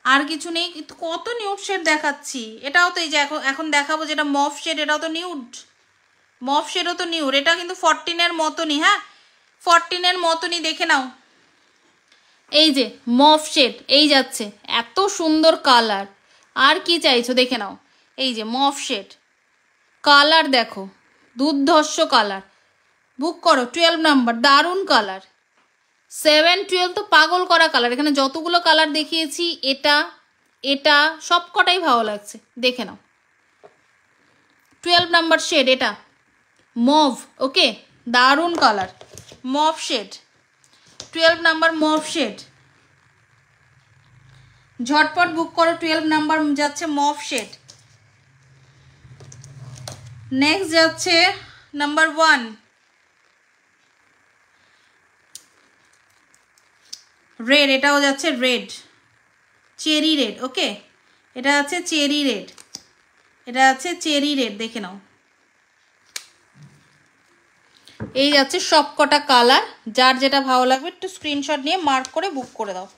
আর কিছু নেই, কত নিউড শেড দেখাচ্ছি। এটাও তো এই যে এখন দেখাবো যেটা মভ শেড, এটাও তো নিউড, মভ শেডও তো নিউড। এটা কিন্তু 14-এর মতনই, হ্যাঁ 14-এর মতনই, দেখে নাও। এই যে মভ শেড, এই যাচ্ছে, এত সুন্দর কালার, আর কি চাইছো, দেখে নাও। এই যে মভ শেড, কালার দেখো, দুর্ধর্ষ কালার। বুক করো 12 নাম্বার, দারুণ কালার। 7, 12 তো পাগল করা কালার। এখানে যতগুলো কালার দেখিয়েছি, এটা এটা সব কটাই ভালো লাগছে, দেখে নাও। 12 নাম্বার শেড, এটা মভ, ওকে, দারুণ colour, mauve shade. 12 number mauve shade, ঝটপট বুক করো। 12 নাম্বার যাচ্ছে মভ শেড। নেক্সট যাচ্ছে নাম্বার 1 রেড, এটাও যাচ্ছে রেড, চেরি রেড। ওকে, এটা আছে চেরি রেড, এটা আছে চেরি রেড, দেখে নাও। এই যাচ্ছে সব কটা কালার, যার যেটা ভালো লাগবে একটু স্ক্রিনশট নিয়ে মার্ক করে বুক করে দাও,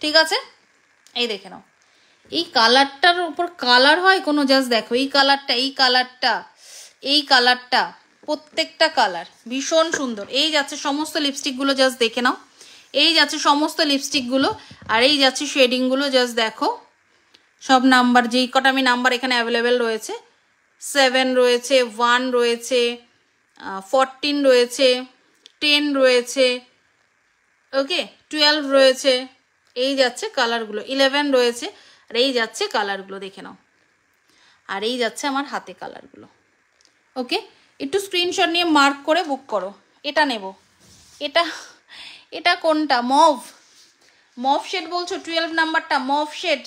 ঠিক আছে? এই দেখে নাও, এই কালারটার উপর কালার হয় কোনো, জাস্ট দেখো এই কালারটা, এই কালারটা, এই কালারটা, প্রত্যেকটা কালার ভীষণ সুন্দর। এই যাচ্ছে সমস্ত লিপস্টিকগুলো, জাস্ট দেখে নাও। এই যাচ্ছে সমস্ত লিপস্টিকগুলো, আর এই যাচ্ছে শেডিংগুলো, জাস্ট দেখো। সব নাম্বার, যেই কটা আমি নাম্বার এখানে অ্যাভেলেবেল রয়েছে, 7 রয়েছে, 1 রয়েছে, 14 রয়েছে, 10 রয়েছে, ওকে, 12 রয়েছে। এই যাচ্ছে কালারগুলো, 11 রয়েছে, আর এই যাচ্ছে কালারগুলো, দেখে নাও। আর এই যাচ্ছে আমার হাতে কালারগুলো। ওকে, একটু স্ক্রিনশট নিয়ে মার্ক করে বুক করো। এটা নেব, এটা এটা কোনটা? মভ, মভ শেড বলছো? 12 নাম্বারটা মভ শেড,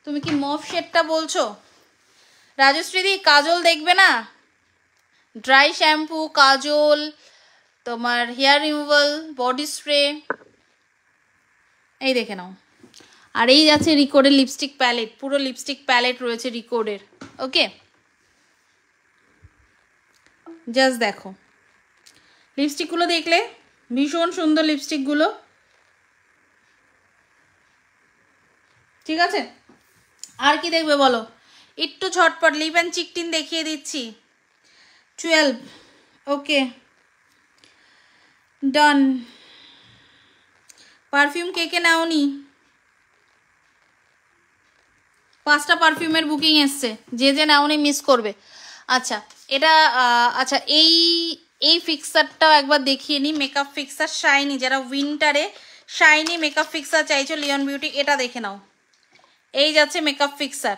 তুমি কি মভ শেডটা বলছো? রাজশ্রীদি কাজল দেখবে না? ড্রাই শ্যাম্পু, কাজল, তোমার হেয়ার রিমুভাল, বডি স্প্রে, এই দেখে নাও। আর এই যাচ্ছে রিকোডের লিপস্টিক প্যালেট, পুরো লিপস্টিক প্যালেট রয়েছে রিকোডের। ওকে, জাস্ট দেখো লিপস্টিকগুলো, দেখলে ভীষণ সুন্দর লিপস্টিকগুলো, ঠিক আছে? আর কি দেখবে বলো? একটু ঝটপট লিপ অ্যান্ড চিক টিন দেখিয়ে দিচ্ছি। 12, ওকে ডান। পারফিউম কে কে নাওনি? 5টা পারফিউমের বুকিং এসছে, যে যে নাওনি মিস করবে। আচ্ছা, এটা আচ্ছা, এই ফিক্সারটাও একবার দেখিয়ে নিই। মেকআপ ফিক্সার শাইনি, যারা উইন্টারে শাইনি মেকআপ ফিক্সার চাইছো, লিওন বিউটি, এটা দেখে নাও। এই যাচ্ছে মেকআপ ফিক্সার,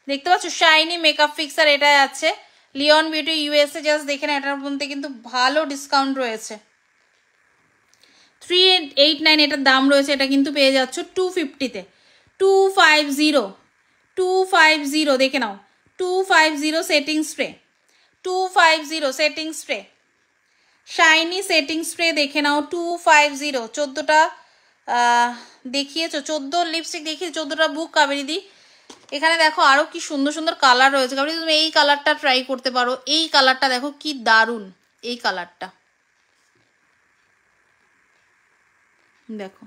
দেখতে পাচ্ছ? শাইনি মেকআপ ফিক্সার, এটা আছে লিওন বিউটি ইউএসএ, জাস্ট দেখে না। এটার মধ্যে কিন্তু ভালো ডিসকাউন্ট রয়েছে, 389 এটার দাম রয়েছে। এটা কিন্তু পেয়ে যাচ্ছ 250-তে, 250 দেখে নাও। 250 setting spray, 250 setting spray, shiny setting spray, দেখে নাও। 250, 14টা দেখিয়েছো, 14 লিপস্টিক দেখিয়ে 14টা বুক। কাবেরিদি, এখানে দেখো আরো কি সুন্দর সুন্দর কালার রয়েছে। কাবেরিদি, তুমি এই কালারটা ট্রাই করতে পারো। এই কালারটা দেখো কি দারুণ, এই কালারটা দেখো।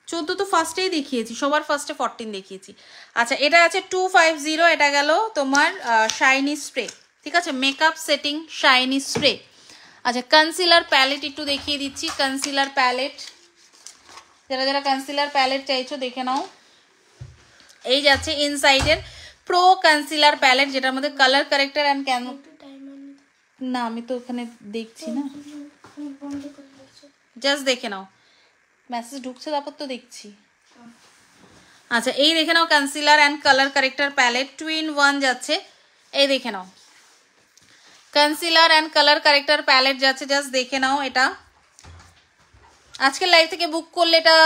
14 তো ফার্স্টেই দেখিয়েছি, সবার ফার্স্টে 14 দেখিয়েছি। আচ্ছা, এটা আছে 250, এটা গেল তোমার শাইনি স্প্রে, ঠিক আছে? Makeup setting shiny spray. আচ্ছা, কনসিলার প্যালেট একটু দেখিয়ে দিচ্ছি। কনসিলার প্যালেট, যারা যারা কনসিলার প্যালেট চাইছো দেখে নাও। এই যাচ্ছে ইনসাইডের প্রো কনসিলার প্যালেট, যেটার মধ্যে কালার কারেক্টার অ্যান্ড না, আমি তো ওখানে দেখছি না, জাস্ট দেখে নাও। মেসেজ ঢুকছে, তারপর তো দেখছি। আচ্ছা, এই দেখে নাও concealer and colour corrector palette 2-in-1 যাচ্ছে। এই দেখে নাও concealer and colour corrector palette যাচ্ছে, জাস্ট দেখে নাও। এটা আজকের লাইভ থেকে বুক করলে এটা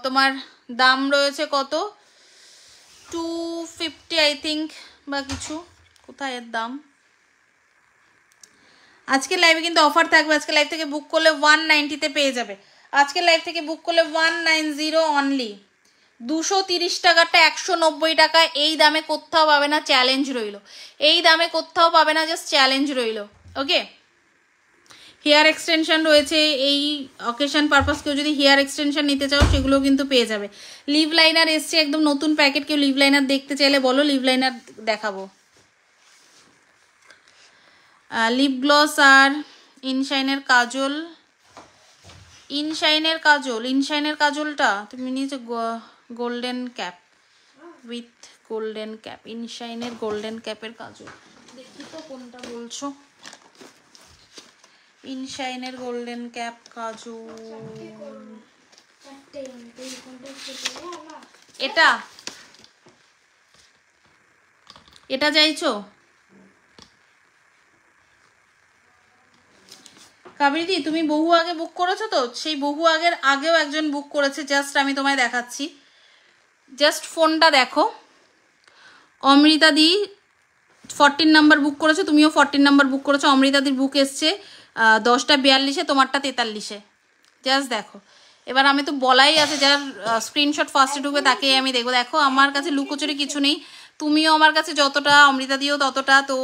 তোমার দাম রয়েছে কত? 250 আই থিঙ্ক বা কিছু, কোথায় এর দাম? আজকের লাইভে কিন্তু অফার থাকবে। আজকের লাইভ থেকে বুক করলে 190-তে পেয়ে যাবে। আজকের লাইভ থেকে বুক করলে 190 অনলি। 230 টাকাটা 190 টাকা, এই দামে কোথাও পাবে না, চ্যালেঞ্জ রইল। এই দামে কোথাও পাবে না, জাস্ট চ্যালেঞ্জ রইল। ওকে, হেয়ার এক্সটেনশন রয়েছে, এই অকেশন পারপাস কেউ যদি হেয়ার এক্সটেনশন নিতে চাও সেগুলো কিন্তু পেয়ে যাবে। লিভ লাইনার এসছে একদম নতুন প্যাকেট, কেউ লিভ লাইনার দেখতে চাইলে বলো, লিভ লাইনার দেখাবো। লিপ গ্লস আর ইনশাইনের কাজল, ইনশাইনের কাজলটা তুমি নিয়েছো golden cap with golden cap, ইনশাইনের গোল্ডেন ক্যাপের কাজল। দেখি তো কোনটা বলছো। ইনশাইনের গোল্ডেন ক্যাপ কাজল, এটা এটা চাইছো? কাবেরী তুমি বহু আগে বুক করেছো তো, সেই বহু আগেও একজন বুক করেছে, জাস্ট আমি তোমায় দেখাচ্ছি, জাস্ট ফোনটা দেখো। অমৃতা দি 14 নাম্বার বুক করেছো, তুমিও 14 নাম্বার বুক করেছো। অমৃতা দির বুক এসছে 10টা 42-এ, তোমারটা 43-এ, জাস্ট দেখো। এবার আমি তো বলাই আছে, যার স্ক্রিনশট ফার্স্টে ঢুকবে তাকেই আমি দেখবো। দেখো আমার কাছে লুকোচুরি কিছু নেই, তুমিও আমার কাছে যতটা, অমৃতা দিও ততটা, তো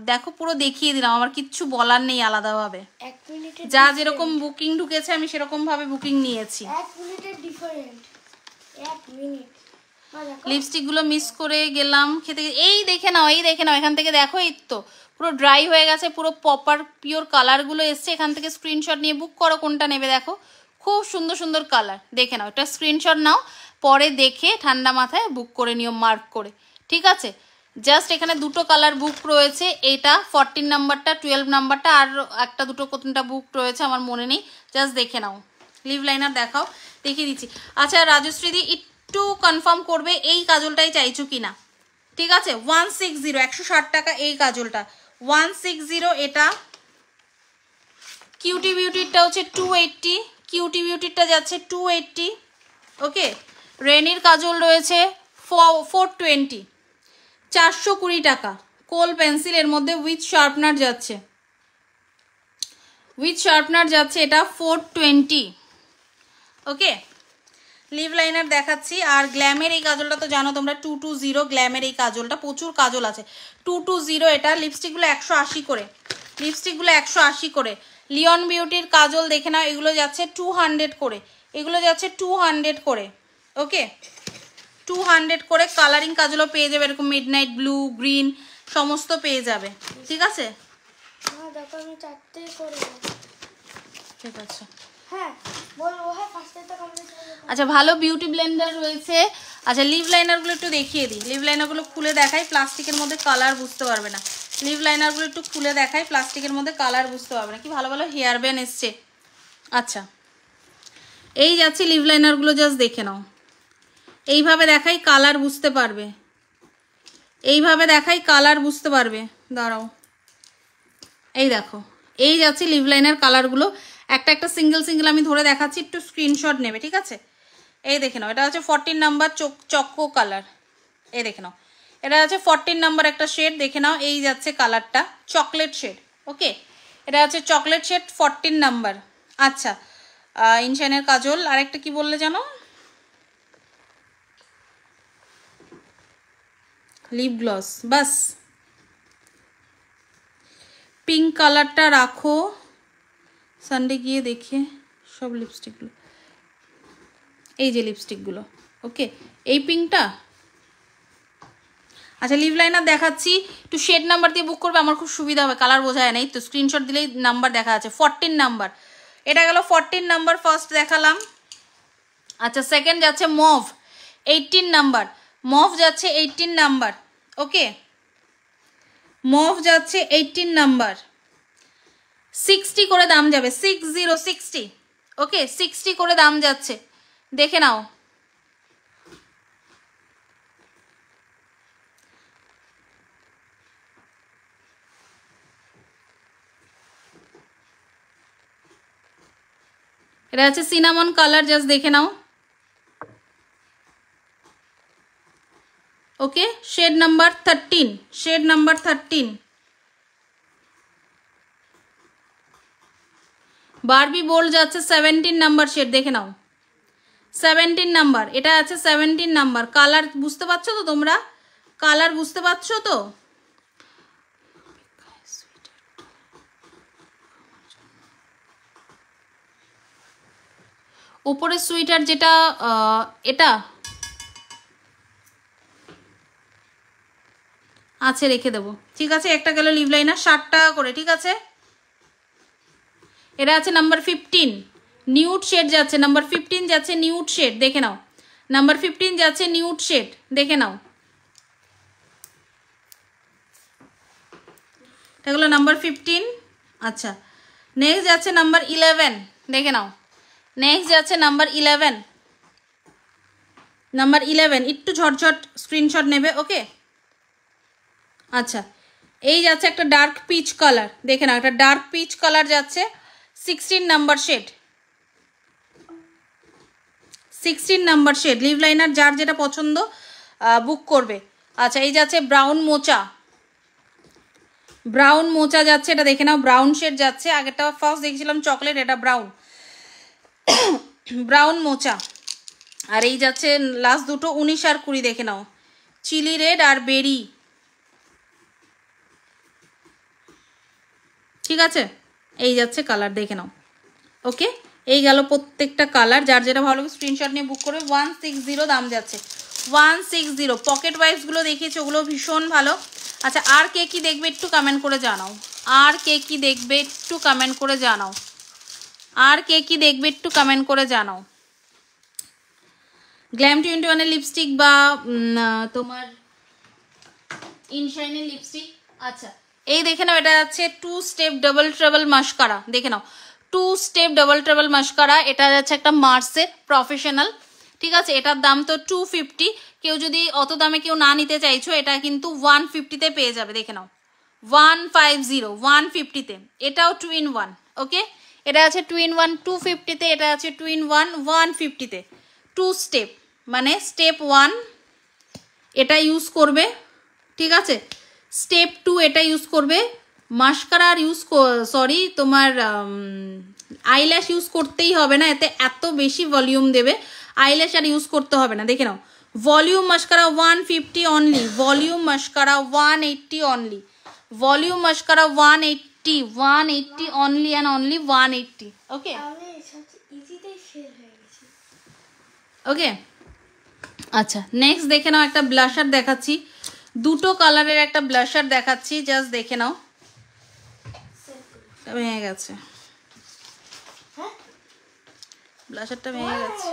দেখো পুরো দেখিয়ে দিলাম, আমার কিচ্ছু বলার নেই আলাদাভাবে। যা যেরকম বুকিং ঢুকেছে আমি সেরকম ভাবে বুকিং নিয়েছি। লিপস্টিক গুলো মিস করে গেলাম খেতে। এই দেখে নাও, এই দেখে নাও, এখান থেকে দেখো, এই তো পুরো ড্রাই হয়ে গেছে, পুরো প্রপার পিওর কালার গুলো এসছে। এখান থেকে স্ক্রিনশট নিয়ে বুক করো, কোনটা নেবে দেখো, খুব সুন্দর সুন্দর কালার, দেখে নাও, এটা স্ক্রিনশট নাও, পরে দেখে ঠান্ডা মাথায় বুক করে নিও, মার্ক করে, ঠিক আছে। জাস্ট এখানে দুটো কালার বুক রয়েছে, এটা 14 নাম্বারটা, 12 নাম্বারটা, আর একটা দুটো কোনটা বুক রয়েছে আমার মনে নেই, জাস্ট দেখে নাও। লিভ লাইনার দেখাও, দেখিয়ে দিচ্ছি। আচ্ছা রাজশ্রীদি একটু কনফার্ম করবে এই কাজলটাই চাইছো কিনা, ঠিক আছে। 160, 160 টাকা এই কাজলটা, 160 এটা। কিউটি বিউটিরটা হচ্ছে 280, কিউটি বিউটিরটা যাচ্ছে 280, ওকে। রেনির কাজল রয়েছে 420, 420 টাকা। কোল পেন্সিল এর মধ্যে উইথ শার্পনার যাচ্ছে, উইথ শার্পনার যাচ্ছে, এটা 420, ওকে। লিভ লাইনার দেখাচ্ছি। আর গ্ল্যামের এই কাজলটা তো জানো তোমরা 220, গ্ল্যামের এই কাজলটা, প্রচুর কাজল আছে, 220 এটা। লিপস্টিকগুলো 180 করে, লিপস্টিকগুলো 180 করে। লিওন বিউটির কাজল দেখে নাও, এগুলো যাচ্ছে 200 করে, এগুলো যাচ্ছে 200 করে, ওকে, 200 করে। কালারিং কাজলও পেয়ে যাবে, এরকম মিডনাইট ব্লু, গ্রিন সমস্ত পেয়ে যাবে, ঠিক আছে। ঠিক আছে, আচ্ছা ভালো বিউটি ব্লেন্ডার রয়েছে। আচ্ছা লিভ লাইনারগুলো একটু দেখিয়ে দিই, লিভ লাইনারগুলো খুলে দেখাই, প্লাস্টিকের মধ্যে কালার বুঝতে পারবে না। লিভ লাইনারগুলো একটু খুলে দেখাই, প্লাস্টিকের মধ্যে কালার বুঝতে পারবে না। কি ভালো ভালো হেয়ার ব্যান্ড এসছে। আচ্ছা এই যাচ্ছে লিভ লাইনারগুলো, জাস্ট দেখে নাও, এইভাবে দেখাই, কালার বুঝতে পারবে, এইভাবে দেখাই, কালার বুঝতে পারবে। দাঁড়াও, এই দেখো, এই যাচ্ছে লিভ লাইনার কালারগুলো, একটা একটা সিঙ্গেল সিঙ্গেল আমি ধরে দেখাচ্ছি, একটু স্ক্রিনশট নেবে, ঠিক আছে। এই দেখে নাও, এটা হচ্ছে 14 নাম্বার চক্কো কালার, এই দেখে নাও, এটা হচ্ছে 14 নাম্বার একটা শেড, দেখে নাও, এই যাচ্ছে কালারটা চকলেট শেড, ওকে। এটা হচ্ছে চকলেট শেড 14 নাম্বার। আচ্ছা ইনশাইনের কাজল, আরেকটা কি বললে জানো, লিপ গ্লস, বাস পিঙ্ক কালারটা রাখো, সানডে গিয়ে দেখে সব লিপস্টিকগুলো, এই যে লিপস্টিকগুলো, ওকে, এই পিঙ্কটা। আচ্ছা লিভ লাইনার দেখাচ্ছি, একটু শেড নাম্বার দিয়ে বুক করবে, আমার খুব সুবিধা হবে, কালার বোঝা যায় না, তো স্ক্রিনশট দিলেই নাম্বার দেখা আছে। 14 নাম্বার, এটা গেল 14 নাম্বার, ফার্স্ট দেখালাম। আচ্ছা সেকেন্ড যাচ্ছে মভ, 18 নাম্বার, মভ যাচ্ছে 18 নাম্বার, ওকে, মভ যাচ্ছে 18 নাম্বার, 60 করে দাম যাবে, 60, ওকে, 60 করে দাম যাচ্ছে, দেখে নাও। এটা হচ্ছে সিনামন কালার, জাস্ট দেখে নাও, okay. Shade number 13, shade number 13। Barbie bold যাচ্ছে 17 নাম্বার শেড, দেখে নাও, 17 নাম্বার, এটা আছে 17 নাম্বার। কালার বুঝতে পারছো তো তোমরা, কালার বুঝতে পারছো তো। উপরে সুইটার যেটা, এটা আছে, রেখে দেবো, ঠিক আছে। একটা গেল লিভ লাইনার 60 টাকা করে, ঠিক আছে। এটা আছে নাম্বার 15, নিউড শেড যাচ্ছে, নাম্বার 15 যাচ্ছে নিউড শেড, দেখে নাও, নাম্বার 15 যাচ্ছে নিউড শেড, দেখে নাও, এটা হলো নাম্বার 15। আচ্ছা নেক্সট যাচ্ছে নাম্বার 11, দেখে নাও, নেক্সট যাচ্ছে নাম্বার 11, নাম্বার 11, একটু ঝটঝট স্ক্রিনশট নেবে, ওকে। আচ্ছা এই যাচ্ছে একটা ডার্ক পিচ কালার, দেখে নাও একটা ডার্ক পিচ কালার যাচ্ছে 16 number shade, 16 number shade. Lip liner যার যেটা পছন্দ বুক করবে। আচ্ছা এই যাচ্ছে ব্রাউন মোচা, ব্রাউন মোচা যাচ্ছে, এটা দেখে নাও ব্রাউন শেড যাচ্ছে, আগেরটা ফার্স্ট দেখছিলাম চকলেট, এটা ব্রাউন, ব্রাউন মোচা। আর এই যাচ্ছে লাস্ট দুটো 19 আর 20, দেখে নাও চিলি রেড আর বেরি, ঠিক আছে এই যাচ্ছে কালার, দেখে নাও। ওকে এই গেল প্রত্যেকটা কালার, যার যেটা ভালো লাগে স্ক্রিনশট নিয়ে বুক করবে। 160 দাম যাচ্ছে, 160। পকেট ওয়াইজগুলো দেখিয়েছে, ওগুলো ভীষণ ভালো। আচ্ছা আর কে কি দেখবে একটু কমেন্ট করে জানাও, আর কে কি দেখবে একটু কমেন্ট করে জানাও, আর কে কি দেখবে একটু কমেন্ট করে জানাও। গ্ল্যাম 21 লিপস্টিক বা তোমার ইনশাইনের লিপস্টিক। আচ্ছা এই দেখে নাও, এটা যাচ্ছে 2 স্টেপ ডাবল ট্রাবল মাস্কারা, দেখে নাও 2 স্টেপ ডাবল ট্রাবল মাস্কারা, এটা যাচ্ছে একটা মার্সের প্রফেশনাল, ঠিক আছে এটার দাম তো 250। কেউ যদি অত দামে কেউ না নিতে চাইছো, এটা কিন্তু 150-তে পেয়ে যাবে, দেখে নাও 150 150-তে, এটাও 2 in 1। ওকে এটা আছে 2 in 1 250-তে, এটা আছে 2 in 1 150-তে। 2 স্টেপ মানে স্টেপ 1 এটা ইউজ করবে, ঠিক আছে স্টেপ 2 এটা ইউজ করবে, মাস্কারা আর ইউজ সরি তোমার আইল্যাশ ইউজ করতেই হবে না, এতে এত বেশি ভলিউম দেবে, আইল্যাশ আর ইউজ করতে হবে না। দেখে নাও volume mascara 150 only, volume mascara 180 only, volume mascara 180 only and only 180। Okay okay আচ্ছা নেক্সট দেখে নাও, একটা ব্লাশার দেখাচ্ছি, দুটো কালারের একটা ব্লাশার দেখাচ্ছি, জাস্ট দেখে নাও। ভেঙে গেছে ব্লাশারটা, ভেঙে গেছে,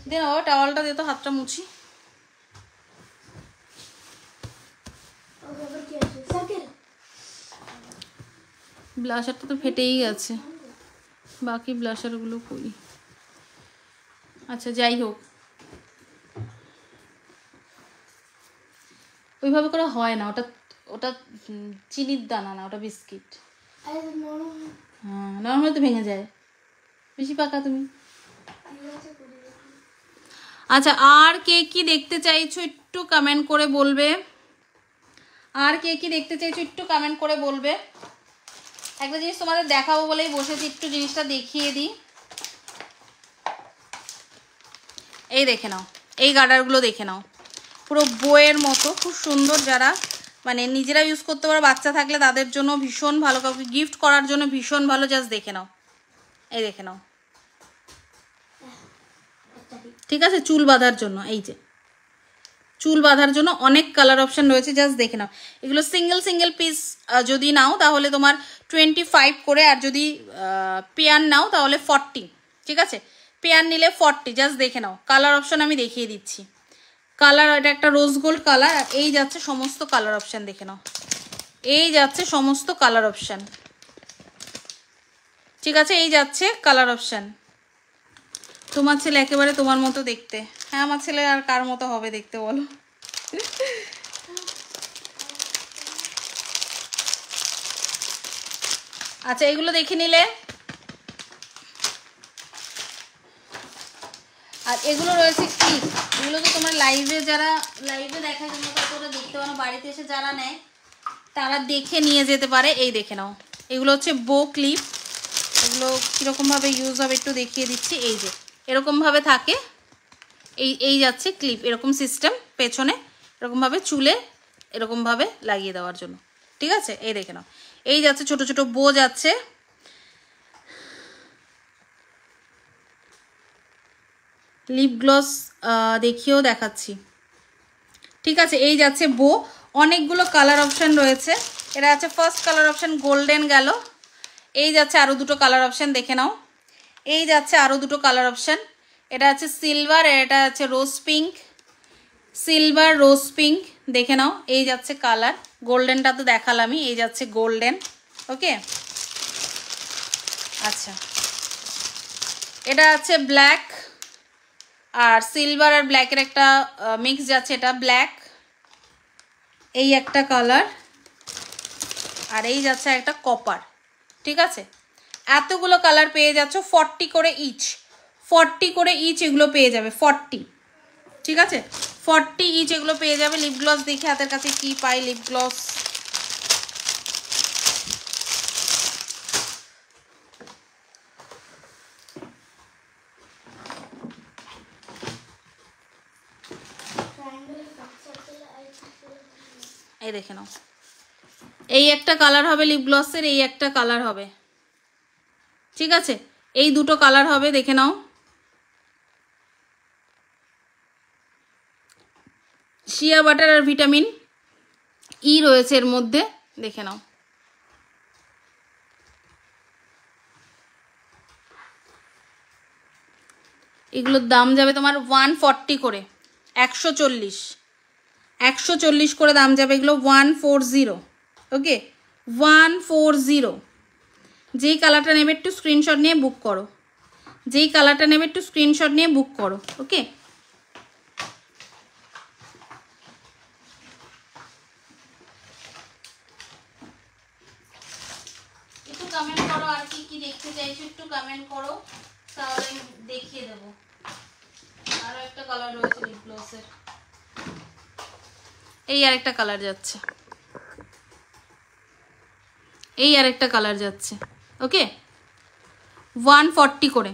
দেন ও টাওয়ালটা দিয়ে তো হাতটা মুছি। ব্লাশারটা তো ফেটেই গেছে, বাকি ব্লাশারগুলো করি। আচ্ছা যাই হোক, ওইভাবে করে হয় না, ওটা ওটা চিনির দানা না, ওটা বিস্কিট। হ্যাঁ নর্মালি তো ভেঙে যায়, বেশি পাকা তুমি। আচ্ছা আর কে কি দেখতে চাইছো একটু কমেন্ট করে বলবে, আর কে কি দেখতে চাইছো একটু কমেন্ট করে বলবে। একটা জিনিস তোমাদের দেখাবো বলেই বসেছি, একটু জিনিসটা দেখিয়ে দিই। এই দেখে নাও, এই গার্ডারগুলো দেখে নাও, পুরো বইয়ের মতো খুব সুন্দর, যারা মানে নিজেরা ইউজ করতে পারো, বাচ্চা থাকলে তাদের জন্য ভীষণ ভালো, কাউকে গিফট করার জন্য ভীষণ ভালো, জাস্ট দেখে নাও, এই দেখে নাও, ঠিক আছে চুল বাঁধার জন্য, এই যে চুল বাঁধার জন্য অনেক কালার অপশন রয়েছে, জাস্ট দেখে নাও। এগুলো সিঙ্গেল সিঙ্গেল পিস যদি নাও তাহলে তোমার 25 করে, আর যদি পেয়ার নাও তাহলে 40, ঠিক আছে পেয়ার নিলে 40, জাস্ট দেখে নাও। কালার অপশন আমি দেখিয়ে দিচ্ছি, কালার এটা একটা রোজ গোল্ড কালার, আর এই যাচ্ছে সমস্ত কালার অপশন, দেখে নাও এই যাচ্ছে সমস্ত কালার অপশন, ঠিক আছে এই যাচ্ছে কালার অপশন। তোমার ছেলে একেবারে তোমার মতো দেখতে, হ্যাঁ আমার ছেলে আর কার মতো হবে দেখতে বলো। আচ্ছা এগুলো দেখে নিলে, আর এগুলো রয়েছে ক্লিপ, এগুলো তো তোমার লাইভে যারা লাইভে দেখার জন্য তোরা দেখতে পারো, বাড়িতে এসে যারা নেয় তারা দেখে নিয়ে যেতে পারে। এই দেখে নাও এগুলো হচ্ছে বো ক্লিপ, এগুলো কীরকমভাবে ইউজ হবে একটু দেখিয়ে দিচ্ছি। এই যে এরকমভাবে থাকে, এই যাচ্ছে ক্লিপ, এরকম সিস্টেম পেছনে এরকমভাবে চুলে এরকমভাবে লাগিয়ে দেওয়ার জন্য, ঠিক আছে এই দেখে নাও এই যাচ্ছে ছোট ছোট বো যাচ্ছে। লিপ গ্লস দেখিয়েও দেখাচ্ছি, ঠিক আছে এই যাচ্ছে বো, অনেকগুলো কালার অপশান রয়েছে। এটা আছে ফার্স্ট কালার অপশান গোল্ডেন গেল, এই যাচ্ছে আরও দুটো কালার অপশান দেখে নাও, এই যাচ্ছে আরও দুটো কালার অপশান, এটা আছে সিলভার, এটা আছে রোজ পিঙ্ক, সিলভার রোজ পিঙ্ক দেখে নাও এই যাচ্ছে কালার, গোল্ডেনটা তো দেখালামই, এই যাচ্ছে গোল্ডেন। ওকে আচ্ছা এটা আছে ব্ল্যাক, আর সিলভার আর ব্ল্যাকের একটা মিক্স যাচ্ছে, এটা ব্ল্যাক, এই একটা কালার, আর এই যাচ্ছে একটা কপার। ঠিক আছে, এতগুলো কালার পেয়ে যাচ্ছ 40 করে ইচ, 40 করে ইচ এগুলো পেয়ে যাবে 40। ঠিক আছে, 40 ইচ এগুলো পেয়ে যাবে। লিপ গ্লস দেখে হাতের কাছে কি পাই, লিপ গ্লস এই দেখে নাও, এই একটা কালার হবে লিপ গ্লসের, এই একটা কালার হবে। ঠিক আছে, এই দুটো কালার হবে, দেখে নাও। শিয়া বাটার আর ভিটামিন ই রয়েছে এর মধ্যে, দেখে নাও। এগুলোর দাম যাবে তোমার 140 করে, 140 করে দাম যাবে এগুলো, 140। ওকে, 140। যেই কালারটা নেবে একটু স্ক্রিনশট নিয়ে বুক করো, যেই কালারটা নেবে একটু স্ক্রিনশট নিয়ে বুক করো। ওকে, একটু কমেন্ট করো আর কি কি দেখতে চাইছো, একটু কমেন্ট করো, তাহলে আমি দেখিয়ে দেবো। আরো একটা কালার রয়েছে লিপ গ্লসের, এই আরেকটা কালার যাচ্ছে, এই আরেকটা কালার যাচ্ছে। ওকে, 140 করে।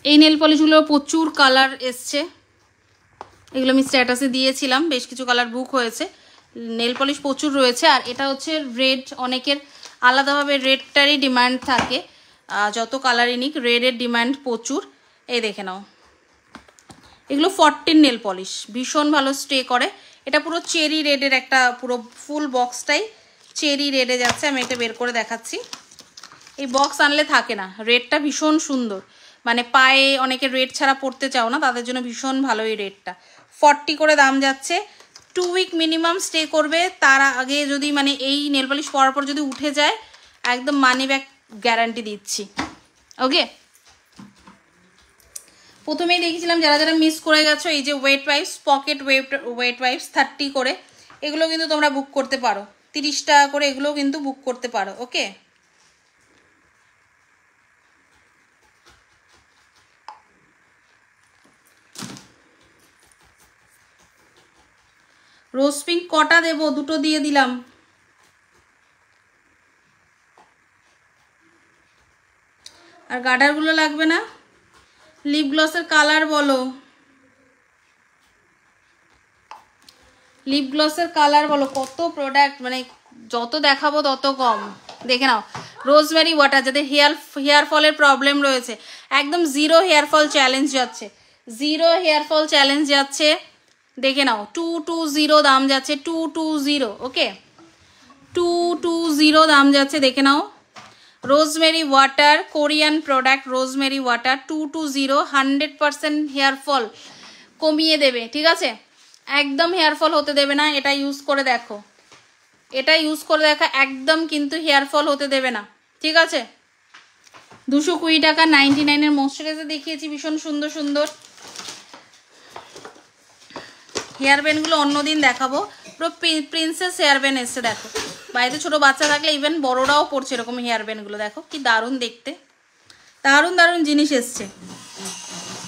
এই নেল পলিশগুলোর প্রচুর কালার এসছে, এগুলো আমি স্ট্যাটাসে দিয়েছিলাম, বেশ কিছু কালার বুক হয়েছে। নেল পলিশ প্রচুর রয়েছে। আর এটা হচ্ছে রেড, অনেকের আলাদাভাবে রেডটারই ডিমান্ড থাকে, যত কালারই নিক রেডের ডিমান্ড প্রচুর। এই দেখে নাও, এগুলো 14 নেল পলিশ, ভীষণ ভালো স্টে করে। এটা পুরো চেরি রেডের একটা, পুরো ফুল বক্সটাই চেরি রেডে যাচ্ছে। আমি এটা বের করে দেখাচ্ছি, এই বক্স আনলে থাকে না। রেডটা ভীষণ সুন্দর, মানে পায়ে অনেকে রেড ছাড়া পরতে চাও না, তাদের জন্য ভীষণ ভালো এই রেডটা। 40 করে দাম যাচ্ছে। 2 উইক মিনিমাম স্টে করবে। তার আগে যদি মানে এই নেল পলিশ পরার পর যদি উঠে যায়, একদম মানি ব্যাক গ্যারান্টি দিচ্ছি। ওকে, প্রথমেই দেখেছিলাম যারা যারা মিস করে গেছো, এই যে wet wipes, pocket wet wipes 30 করে, এগুলো কিন্তু তোমরা বুক করতে পারো, 30 টাকা করে এগুলোও কিন্তু বুক করতে পারো। ওকে, রোজ পিঙ্ক কটা দেবো? দুটো দিয়ে দিলাম। আর গার্ডারগুলো লাগবে না। লিপ গ্লসের কালার বলো, লিপ গ্লসের কালার বলো। কত প্রোডাক্ট, মানে যত দেখাবো তত কম। দেখে নাও, রোজমেরি ওয়াটার, যাদের হেয়ার ফলের প্রবলেম রয়েছে, একদম জিরো হেয়ার ফল চ্যালেঞ্জ যাচ্ছে, জিরো হেয়ার ফল চ্যালেঞ্জ যাচ্ছে। দেখে নাও, 220 দাম যাচ্ছে, 220। ওকে, 220 দাম যাচ্ছে, দেখে নাও। Rosemary water, Korean product rosemary water, 220, 100% hair fall কমিয়ে দেবে। ঠিক আছে, একদম হেয়ার ফল হতে দেবে না। এটা ইউজ করে দেখো, এটা ইউজ করে দেখা, একদম কিন্তু হেয়ার ফল হতে দেবে না। ঠিক আছে, 220 টাকা। 99-এর ময়শ্চারাইজার দেখিয়েছি, ভীষণ সুন্দর সুন্দর। হেয়ার ব্যান্ডগুলো অন্যদিন দেখাবো। পুরো প্রিন্সেস হেয়ার ব্যান্ড এসছে, দেখো। বাড়িতে ছোট বাচ্চা থাকলে ইভেন বড়রাও পড়ছে এরকম হেয়ার ব্যান্ডগুলো, দেখো কি দারুণ দেখতে, দারুণ দারুণ জিনিস এসছে।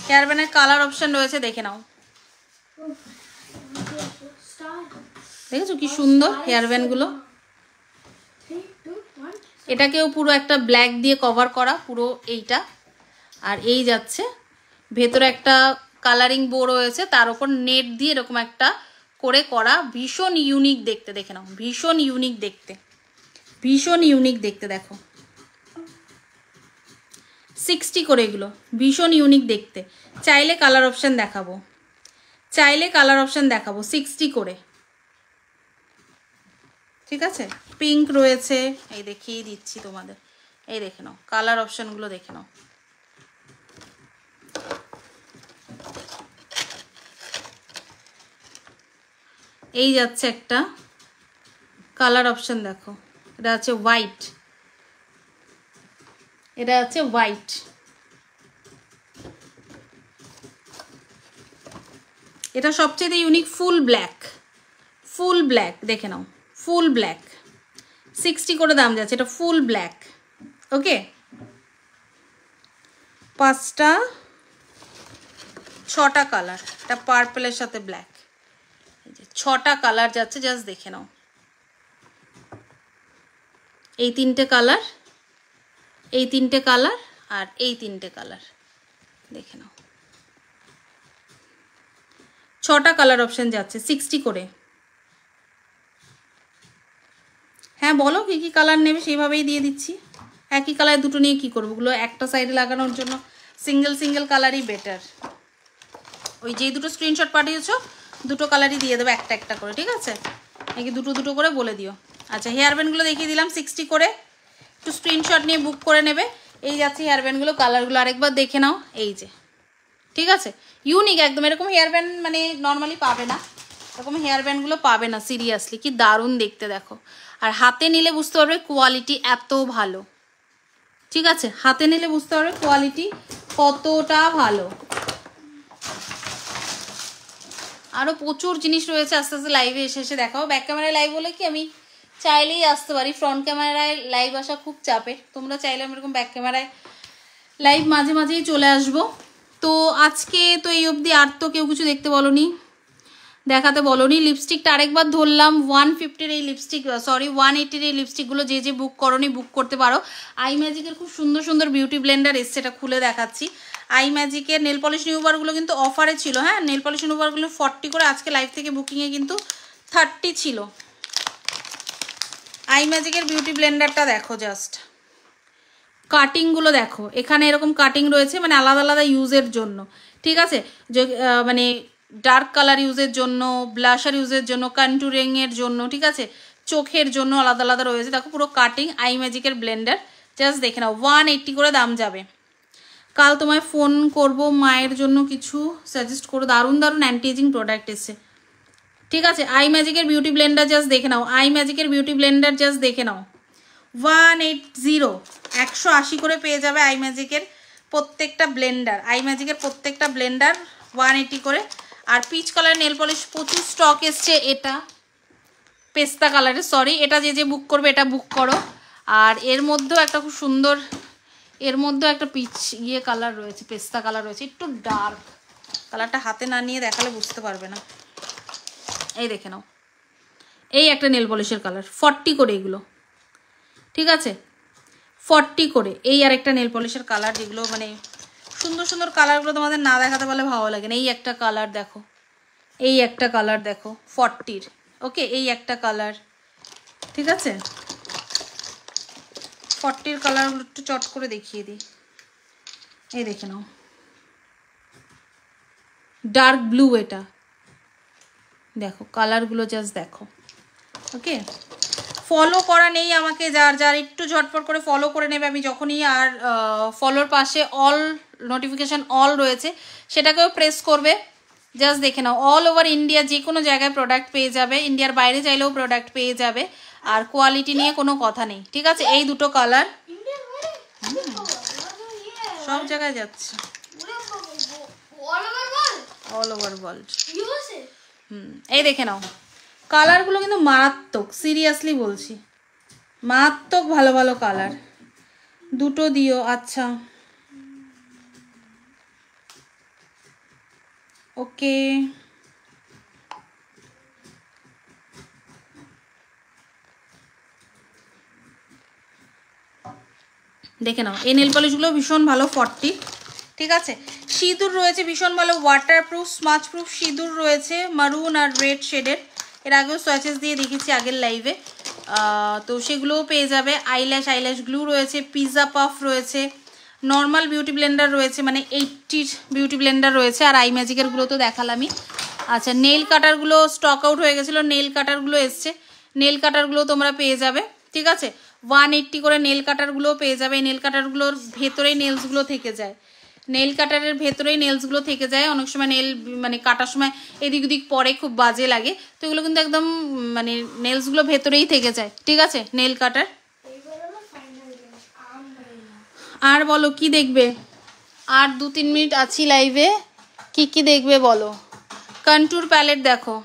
হেয়ার ব্যান্ডের কালার অপশন রয়েছে, দেখে নাও। দেখেছো কি সুন্দর হেয়ার ব্যান্ডগুলো। এটাকেও পুরো একটা ব্ল্যাক দিয়ে কভার করা, পুরো এইটা। আর এই যাচ্ছে ভেতরে একটা কালারিং বো রয়েছে, তার উপর নেট দিয়ে এরকম একটা করে করা, ভীষণ ইউনিক দেখতে। দেখে নাও, ভীষণ ইউনিক দেখতে, ভীষণ ইউনিক দেখতে। দেখো 60 করে এগুলো, ভীষণ ইউনিক দেখতে। চাইলে কালার অপশান দেখাবো, চাইলে কালার অপশান দেখাবো। 60 করে, ঠিক আছে। পিঙ্ক রয়েছে, এই দেখিয়ে দিচ্ছি তোমাদের। এই দেখে নাও কালার অপশানগুলো, দেখে নাও। এই যাচ্ছে একটা কালার অপশান, দেখো। এটা আছে হোয়াইট, এটা আছে হোয়াইট। এটা সবচেয়ে unique, full black, full black, দেখে নাও ফুল ব্ল্যাক, 60 করে দাম যাচ্ছে, এটা ফুল ব্ল্যাক। ওকে, 5টা 6টা কালার, এটা পার্পলের সাথে ব্ল্যাক, 6টা কালার যাচ্ছে, জাস্ট দেখে নাও। এই 3টে কালার, এই 3টে কালার, আর এই 3টে কালার, দেখে নাও 6টা কালার অপশন যাচ্ছে 60 করে। হ্যাঁ বলো কী কী কালার নেবে, সেইভাবেই দিয়ে দিচ্ছি। একই কালার দুটো নিয়ে কী করবো, ওগুলো একটা সাইডে লাগানোর জন্য সিঙ্গেল সিঙ্গেল কালারই বেটার। ওই যেই দুটো স্ক্রিনশট পাঠিয়েছো দুটো কালারই দিয়ে দেবো একটা একটা করে, ঠিক আছে? নাকি দুটো দুটো করে বলে দিও। আচ্ছা, হেয়ার ব্যান্ডগুলো দেখিয়ে দিলাম 60 করে, একটু স্ক্রিনশট নিয়ে বুক করে নেবে। এই যাচ্ছে হেয়ার ব্যান্ডগুলো, কালারগুলো আরেকবার দেখে নাও, এই যে, ঠিক আছে? ইউনিক একদম, এরকম হেয়ার ব্যান্ড মানে নর্মালি পাবে না, এরকম হেয়ার ব্যান্ডগুলো পাবে না, সিরিয়াসলি কি দারুণ দেখতে দেখো। আর হাতে নিলে বুঝতে পারবে কোয়ালিটি এত ভালো, ঠিক আছে? হাতে নিলে বুঝতে পারবে কোয়ালিটি কতটা ভালো। আরও প্রচুর জিনিস রয়েছে, আস্তে আস্তে লাইভে এসে এসে দেখাও। ব্যাক ক্যামেরায় লাইভ বলে কি আমি চাইলেই আসতে পারি, ফ্রন্ট ক্যামেরায় লাইভ আসা খুব চাপের। তোমরা চাইলে আমি এরকম ব্যাক ক্যামেরায় লাইভ মাঝে মাঝেই চলে আসবো। তো আজকে তো এই অবধি, আর তো কেউ কিছু দেখতে বলোনি, দেখাতে বলোনি। লিপস্টিকটা আরেকবার ধরলাম, 150-র এই লিপস্টিক, সরি 180-র এই লিপস্টিকগুলো যে যে বুক করোনি বুক করতে পারো। আই ম্যাজিকের খুব সুন্দর সুন্দর বিউটি ব্লেন্ডার এসছে, এটা খুলে দেখাচ্ছি। আই ম্যাজিকের নেল পলিশ রিমুভারগুলো কিন্তু অফারে ছিল, হ্যাঁ নেল পলিশ রিমুভারগুলো 40 করে, আজকে লাইভ থেকে বুকিংয়ে কিন্তু 30 ছিল। আই ম্যাজিকের বিউটি ব্লেন্ডারটা দেখো, জাস্ট কাটিংগুলো দেখো, এখানে এরকম কাটিং রয়েছে, মানে আলাদা আলাদা ইউজের জন্য, ঠিক আছে? যে মানে ডার্ক কালার ইউজের জন্য, ব্লাশার ইউজের জন্য, কন্টুরিংয়ের জন্য, ঠিক আছে? চোখের জন্য আলাদা আলাদা রয়েছে, দেখো পুরো কাটিং আই ম্যাজিকের ব্লেন্ডার, জাস্ট দেখে নাও। 180 করে দাম যাবে। কাল তোমায় ফোন করব, মায়ের জন্য কিছু সাজেস্ট করো, দারুণ দারুণ অ্যান্টি এজিং প্রোডাক্ট এসছে, ঠিক আছে? আই ম্যাজিকের বিউটি ব্লেন্ডার জাস্ট দেখে নাও, আই ম্যাজিকের বিউটি ব্লেন্ডার জাস্ট দেখে নাও। 180, 180 করে পেয়ে যাবে আই ম্যাজিকের প্রত্যেকটা ব্লেন্ডার, আই ম্যাজিকের প্রত্যেকটা ব্লেন্ডার 180 করে। আর পিচ কালার নেল পলিশ প্রচুর স্টক এসছে, এটা পেস্তা কালারের, সরি এটা যে যে বুক করবে এটা বুক করো। আর এর মধ্যেও একটা খুব সুন্দর, এর মধ্যেও একটা পিচ ইয়ে কালার রয়েছে, পেস্তা কালার রয়েছে, একটু ডার্ক কালারটা, হাতে না নিয়ে দেখালে বুঝতে পারবে না। এই দেখে নাও, এই একটা নেল পলিশের কালার 40 করে এগুলো, ঠিক আছে? 40 করে। এই আর একটা নেল পলিশের কালার, যেগুলো মানে সুন্দর সুন্দর কালারগুলো তোমাদের না দেখাতে পারলে ভালো লাগে না। এই একটা কালার দেখো, এই একটা কালার দেখো 40-র, ওকে? এই একটা কালার, ঠিক আছে? 40-র কালারগুলো একটু চট করে দেখিয়ে দিই, এই দেখে নাও, ডার্ক ব্লু, এটা দেখো কালারগুলো, জাস্ট দেখো, ওকে? ফলো করা নেই আমাকে, যার যার একটু ঝটপট করে ফলো করে নেবে আমি যখনই। আর ফলোর পাশে অল নোটিফিকেশান অল রয়েছে, সেটাকেও প্রেস করবে, জাস্ট দেখে নাও। অল ওভার ইন্ডিয়া যে কোনো জায়গায় প্রোডাক্ট পেয়ে যাবে, ইন্ডিয়ার বাইরে চাইলেও প্রোডাক্ট পেয়ে যাবে, আর কোয়ালিটি নিয়ে কোনো কথা নেই, ঠিক আছে? এই দুটো কালার সব জায়গায় যাচ্ছে, অল ওভার ওয়ার্ল্ড। এই দেখে নাও, কালারগুলো কিন্তু মারাত্মক, সিরিয়াসলি বলছি, মারাত্মক ভালো ভালো কালার। দুটো দিও, আচ্ছা ওকে। দেখে নাও, এই নেল পলিশগুলো ভীষণ ভালো, 40, ঠিক আছে? সিঁদুর রয়েছে ভীষণ ভালো, ওয়াটারপ্রুফ স্মাচপ্রুফ সিঁদুর রয়েছে, মারুন আর রেড শেডের, এর আগেও সোয়াচেস দিয়ে দেখেছি আগের লাইভে, তো সেগুলোও পেয়ে যাবে। আইল্যাশ গ্লু রয়েছে, পিৎজা পাফ রয়েছে, নর্মাল বিউটি ব্লেন্ডার রয়েছে, মানে 80-র বিউটি ব্লেন্ডার রয়েছে, আর আই ম্যাজিকেরগুলো তো দেখালামই। আচ্ছা, নেল কাটারগুলো স্টক আউট হয়ে গেছিলো, নেল কাটারগুলো এসছে, নেল কাটারগুলো তোমরা পেয়ে যাবে, ঠিক আছে? 180 করে নেল কাটারগুলোও পেয়ে যাবে। এই নেল কাটারগুলোর ভেতরেই নেলসগুলো থেকে যায়, নেল কাটারের ভেতরেই নেলসগুলো থেকে যায়। অনেক সময় নেল মানে কাটার সময় এদিক ওদিক পরে, খুব বাজে লাগে, তো এগুলো কিন্তু একদম মানে নেলসগুলো ভেতরেই থেকে যায়, ঠিক আছে? নেল কাটার। আর বলো কি দেখবে, আর 2-3 মিনিট আছি লাইভে, কি কি দেখবে বলো? কন্ট্যুর প্যালেট দেখো,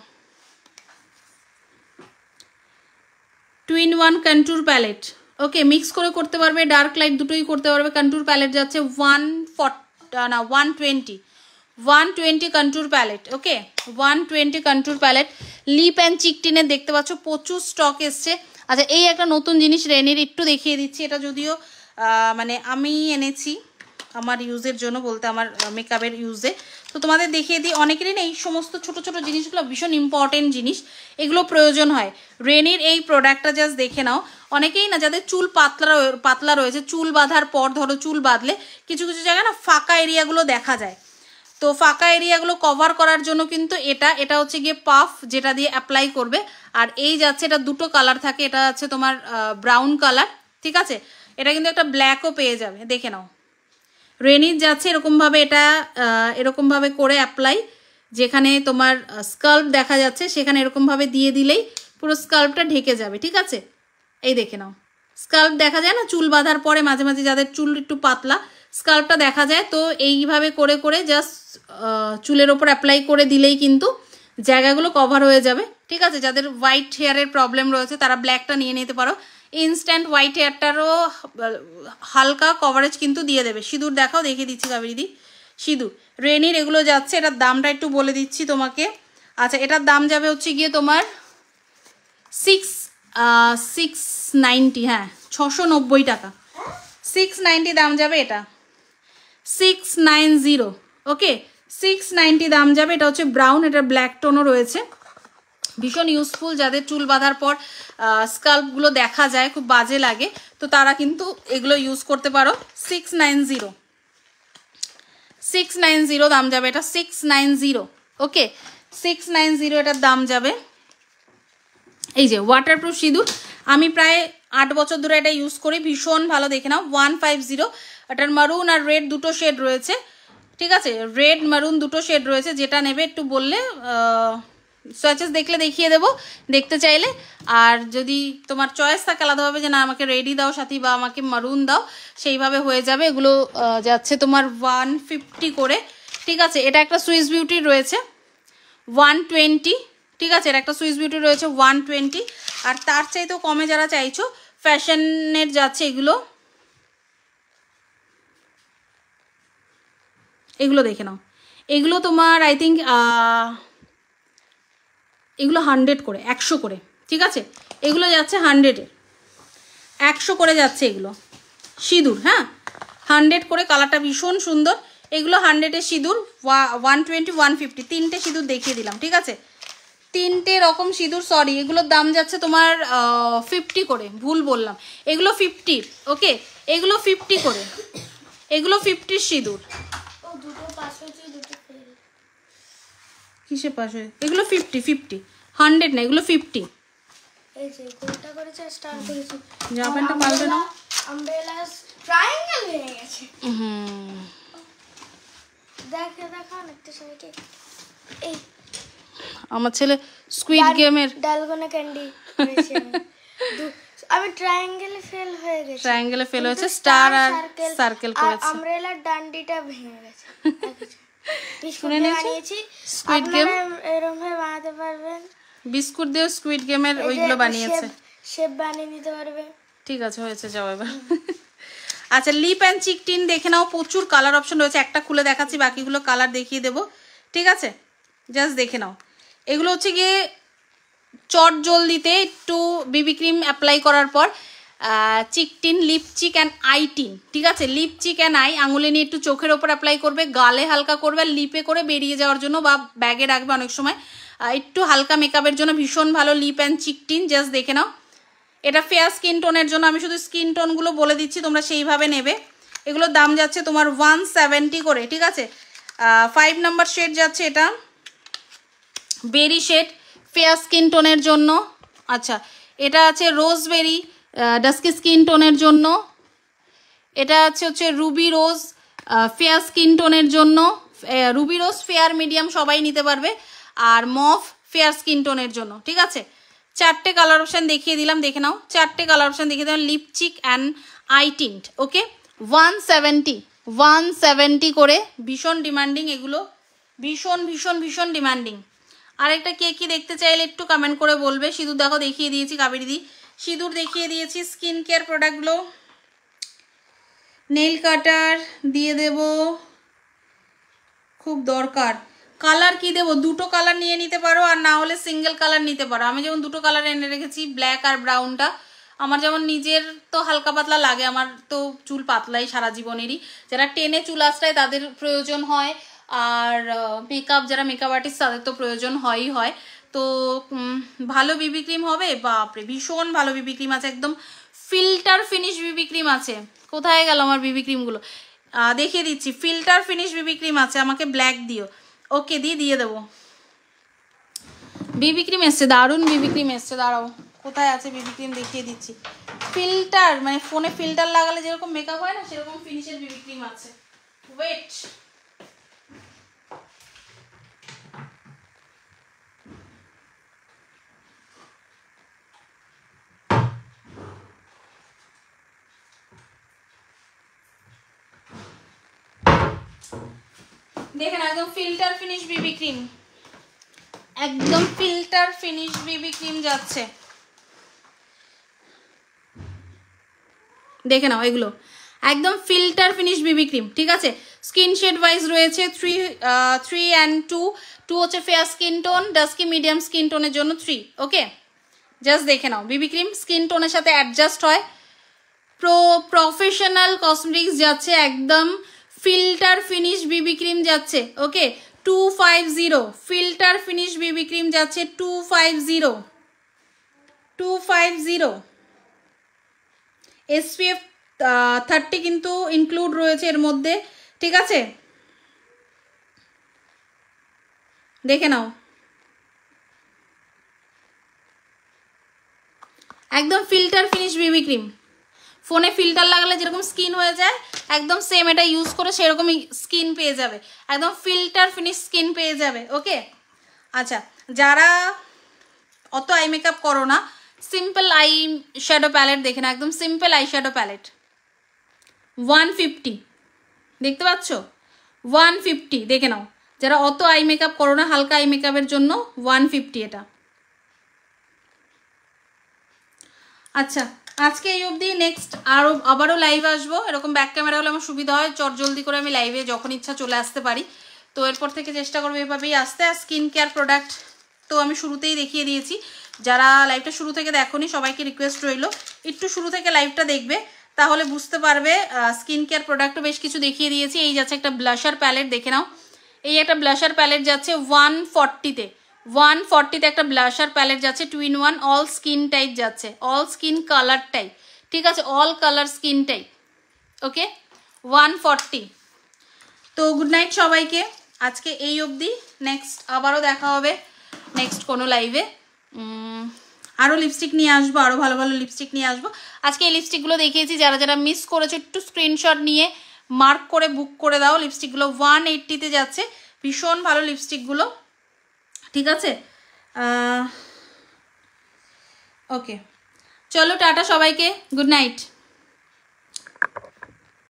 2-in-1 কন্ট্যুর প্যালেট। ওকে, মিক্স করে করতে পারবে, ডার্ক লাইট দুটোই করতে পারবে। কন্ট্যুর প্যালেট যাচ্ছে 120 contour palette. Okay, 120 contour palette. Lip and cheek টিনের দেখতে পাচ্ছ প্রচুর স্টক এসছে। আচ্ছা, এই একটা নতুন জিনিস রেনির, একটু দেখিয়ে দিচ্ছি। এটা যদিও মানে আমি এনেছি আমার ইউজের জন্য, বলতে আমার মেকআপের ইউজে, তো তোমাদের দেখিয়ে দিই। অনেকেরই না এই সমস্ত ছোট ছোট জিনিসগুলো ভীষণ ইম্পর্টেন্ট জিনিস, এগুলো প্রয়োজন হয়। রেনির এই প্রোডাক্টটা জাস্ট দেখে নাও। অনেকেই না যাদের চুল পাতলা রয়েছে, চুল বাঁধার পর ধরো চুল বাঁধলে কিছু কিছু জায়গায় না ফাঁকা এরিয়াগুলো দেখা যায়, তো ফাঁকা এরিয়াগুলো কভার করার জন্য কিন্তু এটা হচ্ছে গিয়ে পাফ, যেটা দিয়ে অ্যাপ্লাই করবে। আর এই যাচ্ছে, এটা দুটো কালার থাকে, এটা আছে তোমার ব্রাউন কালার, ঠিক আছে। এটা কিন্তু একটা ব্ল্যাকও পেয়ে যাবে, দেখে নাও। রেনির যাচ্ছে এরকমভাবে, এটা এরকমভাবে করে অ্যাপ্লাই, যেখানে তোমার স্কাল্প দেখা যাচ্ছে সেখানে এরকমভাবে দিয়ে দিলেই পুরো স্কাল্পটা ঢেকে যাবে, ঠিক আছে। এই দেখে নাও, স্কাল্প দেখা যায় না চুল বাঁধার পরে, মাঝে মাঝে যাদের চুল একটু পাতলা স্কাল্পটা দেখা যায়, তো এইভাবে করে করে জাস্ট চুলের ওপর অ্যাপ্লাই করে দিলেই কিন্তু জায়গাগুলো কভার হয়ে যাবে, ঠিক আছে। যাদের হোয়াইট হেয়ারের প্রবলেম রয়েছে তারা ব্ল্যাকটা নিয়ে নিতে পারো। ইনস্ট্যান্ট হোয়াইট হেয়ারটারও হালকা কভারেজ কিন্তু দিয়ে দেবে। সিঁদুর দেখাও, দেখিয়ে দিচ্ছি কাবেরিদি। সিঁদুর রেনির এগুলো যাচ্ছে, এটার দামটা একটু বলে দিচ্ছি তোমাকে। আচ্ছা, এটার দাম যাবে হচ্ছে গিয়ে তোমার 690, হ্যাঁ 690 টাকা, 690 দাম যাবে এটা, 690। ওকে, 690 দাম যাবে। এটা হচ্ছে ব্রাউন, এটা ব্ল্যাক টোনও রয়েছে। ভীষণ ইউজফুল, যাদের চুল বাঁধার পর স্কাল্পগুলো দেখা যায়, খুব বাজে লাগে, তো তারা কিন্তু এগুলো ইউজ করতে পারো। 690 দাম যাবে এটা, 690। ওকে, 690 এটার দাম যাবে। এই যে ওয়াটারপ্রুফ সিঁদুর, আমি প্রায় 8 বছর ধরে এটা ইউজ করি, ভীষণ ভালো। দেখে নাও, 150। এটার মারুন আর রেড দুটো শেড রয়েছে, ঠিক আছে। রেড মারুন দুটো শেড রয়েছে, যেটা নেবে একটু বললে সোয়াচেস দেখলে দেখিয়ে দেবো দেখতে চাইলে। আর যদি তোমার চয়েস থাকে আলাদাভাবে যে না আমাকে রেডি দাও সাথী বা আমাকে মারুন দাও, সেইভাবে হয়ে যাবে। এগুলো যাচ্ছে তোমার 150 করে, ঠিক আছে। এটা একটা সুইস বিউটি রয়েছে 120, ঠিক আছে। এটা একটা সুইস বিউটি রয়েছে 120। আর তার চাইতেও কমে যারা চাইছো ফ্যাশনের যাচ্ছে এগুলো, এগুলো দেখে নাও। এগুলো তোমার আই থিঙ্ক এগুলো 100 করে, 100 করে, ঠিক আছে। এগুলো যাচ্ছে 100-এ, 100 করে যাচ্ছে এগুলো সিঁদুর, হ্যাঁ 100 করে। কালারটা ভীষণ সুন্দর। এগুলো 100-এ সিঁদুর, 120, 150, তিনটে সিঁদুর দেখিয়ে দিলাম, ঠিক আছে। তিনটে রকম সিঁদুর, সরি, এগুলোর দাম যাচ্ছে তোমার 50 করে, ভুল বললাম। এগুলো 50, ওকে, এগুলো 50 করে, এগুলো 50 সিঁদুর। কিসে পাশ হয়ে? এগুলো 50, 100 না, এগুলো 50। এই যে কোনটা করেছে স্টার করেছে, জামাটা পাল্টে নাও। আমব্রেলাস ট্রায়াঙ্গেল হয়ে গেছে। দেখা একটা সাইডে। এই আমার ছেলে স্কুইড গেমের ডালগোনা ক্যান্ডি করেছে। আমি ট্রায়াঙ্গেলে ফেল হয়ে গেছে, ট্রায়াঙ্গেলে ফেল হয়েছে, স্টার আর সার্কেল করেছে। আমব্রেলার ডান্ডিটা ভেঙে গেছে। শুনে নিয়েছি স্কুইড গেম এরকম ভাবে বানাতে পারবেন, বিস্কুট দিয়ে স্কুইড গেমের ওইগুলো বানিয়েছে, শেপ বানিয়ে নিতে পারবে। ঠিক আছে, হয়েছে, যাও এবার। আচ্ছা, লিপ অ্যান্ড চিক টিন দেখে নাও, প্রচুর কালার অপশন রয়েছে। একটা খুলে দেখাচ্ছি, বাকিগুলো কালার দেখিয়ে দেবো, ঠিক আছে। জাস্ট দেখে নাও। এগুলো হচ্ছে গিয়ে চট জলদিতে একটু বিবি ক্রিম অ্যাপ্লাই করার পর cheek tint, lip cheek and eye tint, ঠিক আছে। লিপ চিক অ্যান্ড আই আঙুলে নিয়ে একটু চোখের ওপর অ্যাপ্লাই করবে, গালে হালকা করবে, আর লিপে করে বেরিয়ে যাওয়ার জন্য বা ব্যাগে রাখবে অনেক সময়, একটু হালকা মেকআপের জন্য ভীষণ ভালো lip and cheek tint. Just দেখে নাও। এটা ফেয়ার স্কিন টোনের জন্য, আমি শুধু স্কিন টোনগুলো বলে দিচ্ছি, তোমরা সেইভাবে নেবে। এগুলোর দাম যাচ্ছে তোমার 170 করে, ঠিক আছে। 5 নাম্বার শেড যাচ্ছে, এটা বেরি শেড, ফেয়ার স্কিন টোনের জন্য। আচ্ছা, এটা আছে রোজবেরি, ডাস্কি স্কিন টোনের জন্য। এটা হচ্ছে রুবি রোজ, ফেয়ার স্কিন টোনের জন্য। রুবি রোজ ফেয়ার মিডিয়াম সবাই নিতে পারবে, আর মফ ফেয়ার স্কিন টোনের জন্য, ঠিক আছে। 4টে কালার অপশান দেখিয়ে দিলাম, দেখে নাও। 4টে কালার অপশান দেখিয়ে দিলাম, লিপচিক অ্যান্ড আই টিন্ট, ওকে। 170 করে, ভীষণ ডিমান্ডিং এগুলো, ভীষণ ভীষণ ভীষণ ডিমান্ডিং। আরেকটা কে কি দেখতে চাইলে একটু কমেন্ট করে বলবে। সিঁদুর দেখো দেখিয়ে দিয়েছি কাবেরিদি, সিঁদুর দেখিয়ে দিয়েছি। স্কিন কেয়ার প্রোডাক্টগুলো, নেল কাটার দিয়ে দেব, খুব দরকার। কালার কি দেবো? দুটো কালার নিয়ে নিতে পারো, আর না হলে সিঙ্গেল কালার নিতে পারো। আমি যেমন দুটো কালার এনে রেখেছি, ব্ল্যাক আর ব্রাউনটা। আমার যেমন নিজের তো হালকা পাতলা লাগে, আমার তো চুল পাতলাই সারা জীবনেরই। যারা টেনে চুল আঁচড়ায় তাদের প্রয়োজন হয়, আর মেকআপ যারা মেকআপ আর্টিস্ট তাদের তো প্রয়োজন হয়ই হয়। তো ভালো বিবি ক্রিম হবে, বাপরে ভীষণ ভালো বিবি ক্রিম আছে, একদম ফিল্টার ফিনিশ বিবি ক্রিম আছে। কোথায় গেল আমার বিবি ক্রিমগুলো? দেখিয়ে দিচ্ছি, ফিল্টার ফিনিশ বিবি ক্রিম আছে। আমাকে ব্ল্যাক দিও। ওকে দিয়ে দেবো। বিবি ক্রিম এসছে, দারুণ বিবি ক্রিম এসছে। দাঁড়াও, কোথায় আছে বিবি ক্রিম দেখিয়ে দিচ্ছি। ফিল্টার মানে ফোনে ফিল্টার লাগালে যেরকম মেকআপ হয় না, সেরকম ফিনিশের বিবি ক্রিম আছে। ওয়েট, দেখেন একদম ফিল্টার ফিনিশ বিবি ক্রিম, একদম ফিল্টার ফিনিশ বিবি ক্রিম যাচ্ছে। দেখে নাও, এগুলো একদম ফিল্টার ফিনিশ বিবি ক্রিম। ঠিক আছে, স্কিন শেড ওয়াইজ রয়েছে 3 and 2 হচ্ছে fair skin tone, dusky medium skin টোনের জন্য 3। ওকে, জাস্ট দেখে নাও, বিবি ক্রিম স্কিন টোনের সাথে অ্যাডজাস্ট হয়। প্রফেশনাল কসমেটিক্স যাচ্ছে, একদম ফিল্টার ফিনিশ বিবি ক্রিম যাচ্ছে। ওকে, 250 ফিল্টার ফিনিশ বিবি ক্রিম যাচ্ছে, 250 SPF 30 কিন্তু ইনক্লুড রয়েছে এর মধ্যে। ঠিক আছে, দেখে নাও, একদম ফিল্টার ফিনিশ বিবি ক্রিম। ফোনে ফিল্টার লাগালে যেরকম স্কিন হয়ে যায়, একদম সেম এটা ইউজ করে সেরকমই স্কিন পেয়ে যাবে, একদম ফিল্টার ফিনিশ স্কিন পেয়ে যাবে। ওকে, আচ্ছা, যারা অত আই মেকআপ করো না, সিম্পল আই শ্যাডো প্যালেট দেখে না, একদম সিম্পল আই শ্যাডো প্যালেট 150, দেখতে পাচ্ছ 150, দেখে নাও। যারা অত আই মেকআপ করো না, হালকা আই মেকআপের জন্য 150 এটা। আচ্ছা, আজকে এই অবধি। নেক্সট আবারও লাইভ আসবো। এরকম ব্যাক ক্যামেরা হলে আমার সুবিধা হয়, চট জলদি করে আমি লাইভে যখন ইচ্ছা চলে আসতে পারি। তো এরপর থেকে চেষ্টা করবো এভাবেই আসতে। আর স্কিন কেয়ার প্রোডাক্ট তো আমি শুরুতেই দেখিয়ে দিয়েছি। যারা লাইভটা শুরু থেকে দেখোনি, সবাইকে রিকোয়েস্ট রইল একটু শুরু থেকে লাইভটা দেখবে, তাহলে বুঝতে পারবে। স্কিন কেয়ার প্রোডাক্টও বেশ কিছু দেখিয়ে দিয়েছি। এই যাচ্ছে একটা ব্লাশার প্যালেট, দেখে নাও। এই একটা ব্লাশার প্যালেট যাচ্ছে 140-তে একটা ব্লাশার প্যালেট যাচ্ছে, 2-in-1, অল স্কিন টাইপ যাচ্ছে, অল স্কিন কালার টাইপ। ঠিক আছে, অল কালার স্কিন টাইপ। ওকে, 140। তো গুড নাইট সবাইকে, আজকে এই অবধি। নেক্সট আবারও দেখা হবে নেক্সট কোনো লাইভে। আরও লিপস্টিক নিয়ে আসবো, আরও ভালো ভালো লিপস্টিক নিয়ে আসবো। আজকে এই লিপস্টিকগুলো দেখিয়েছি, যারা যারা মিস করেছো একটু স্ক্রিনশট নিয়ে মার্ক করে বুক করে দাও। লিপস্টিকগুলো 180-তে যাচ্ছে, ভীষণ ভালো লিপস্টিকগুলো। ঠিক আছে, ওকে, চলো টাটা সবাইকে, গুড নাইট।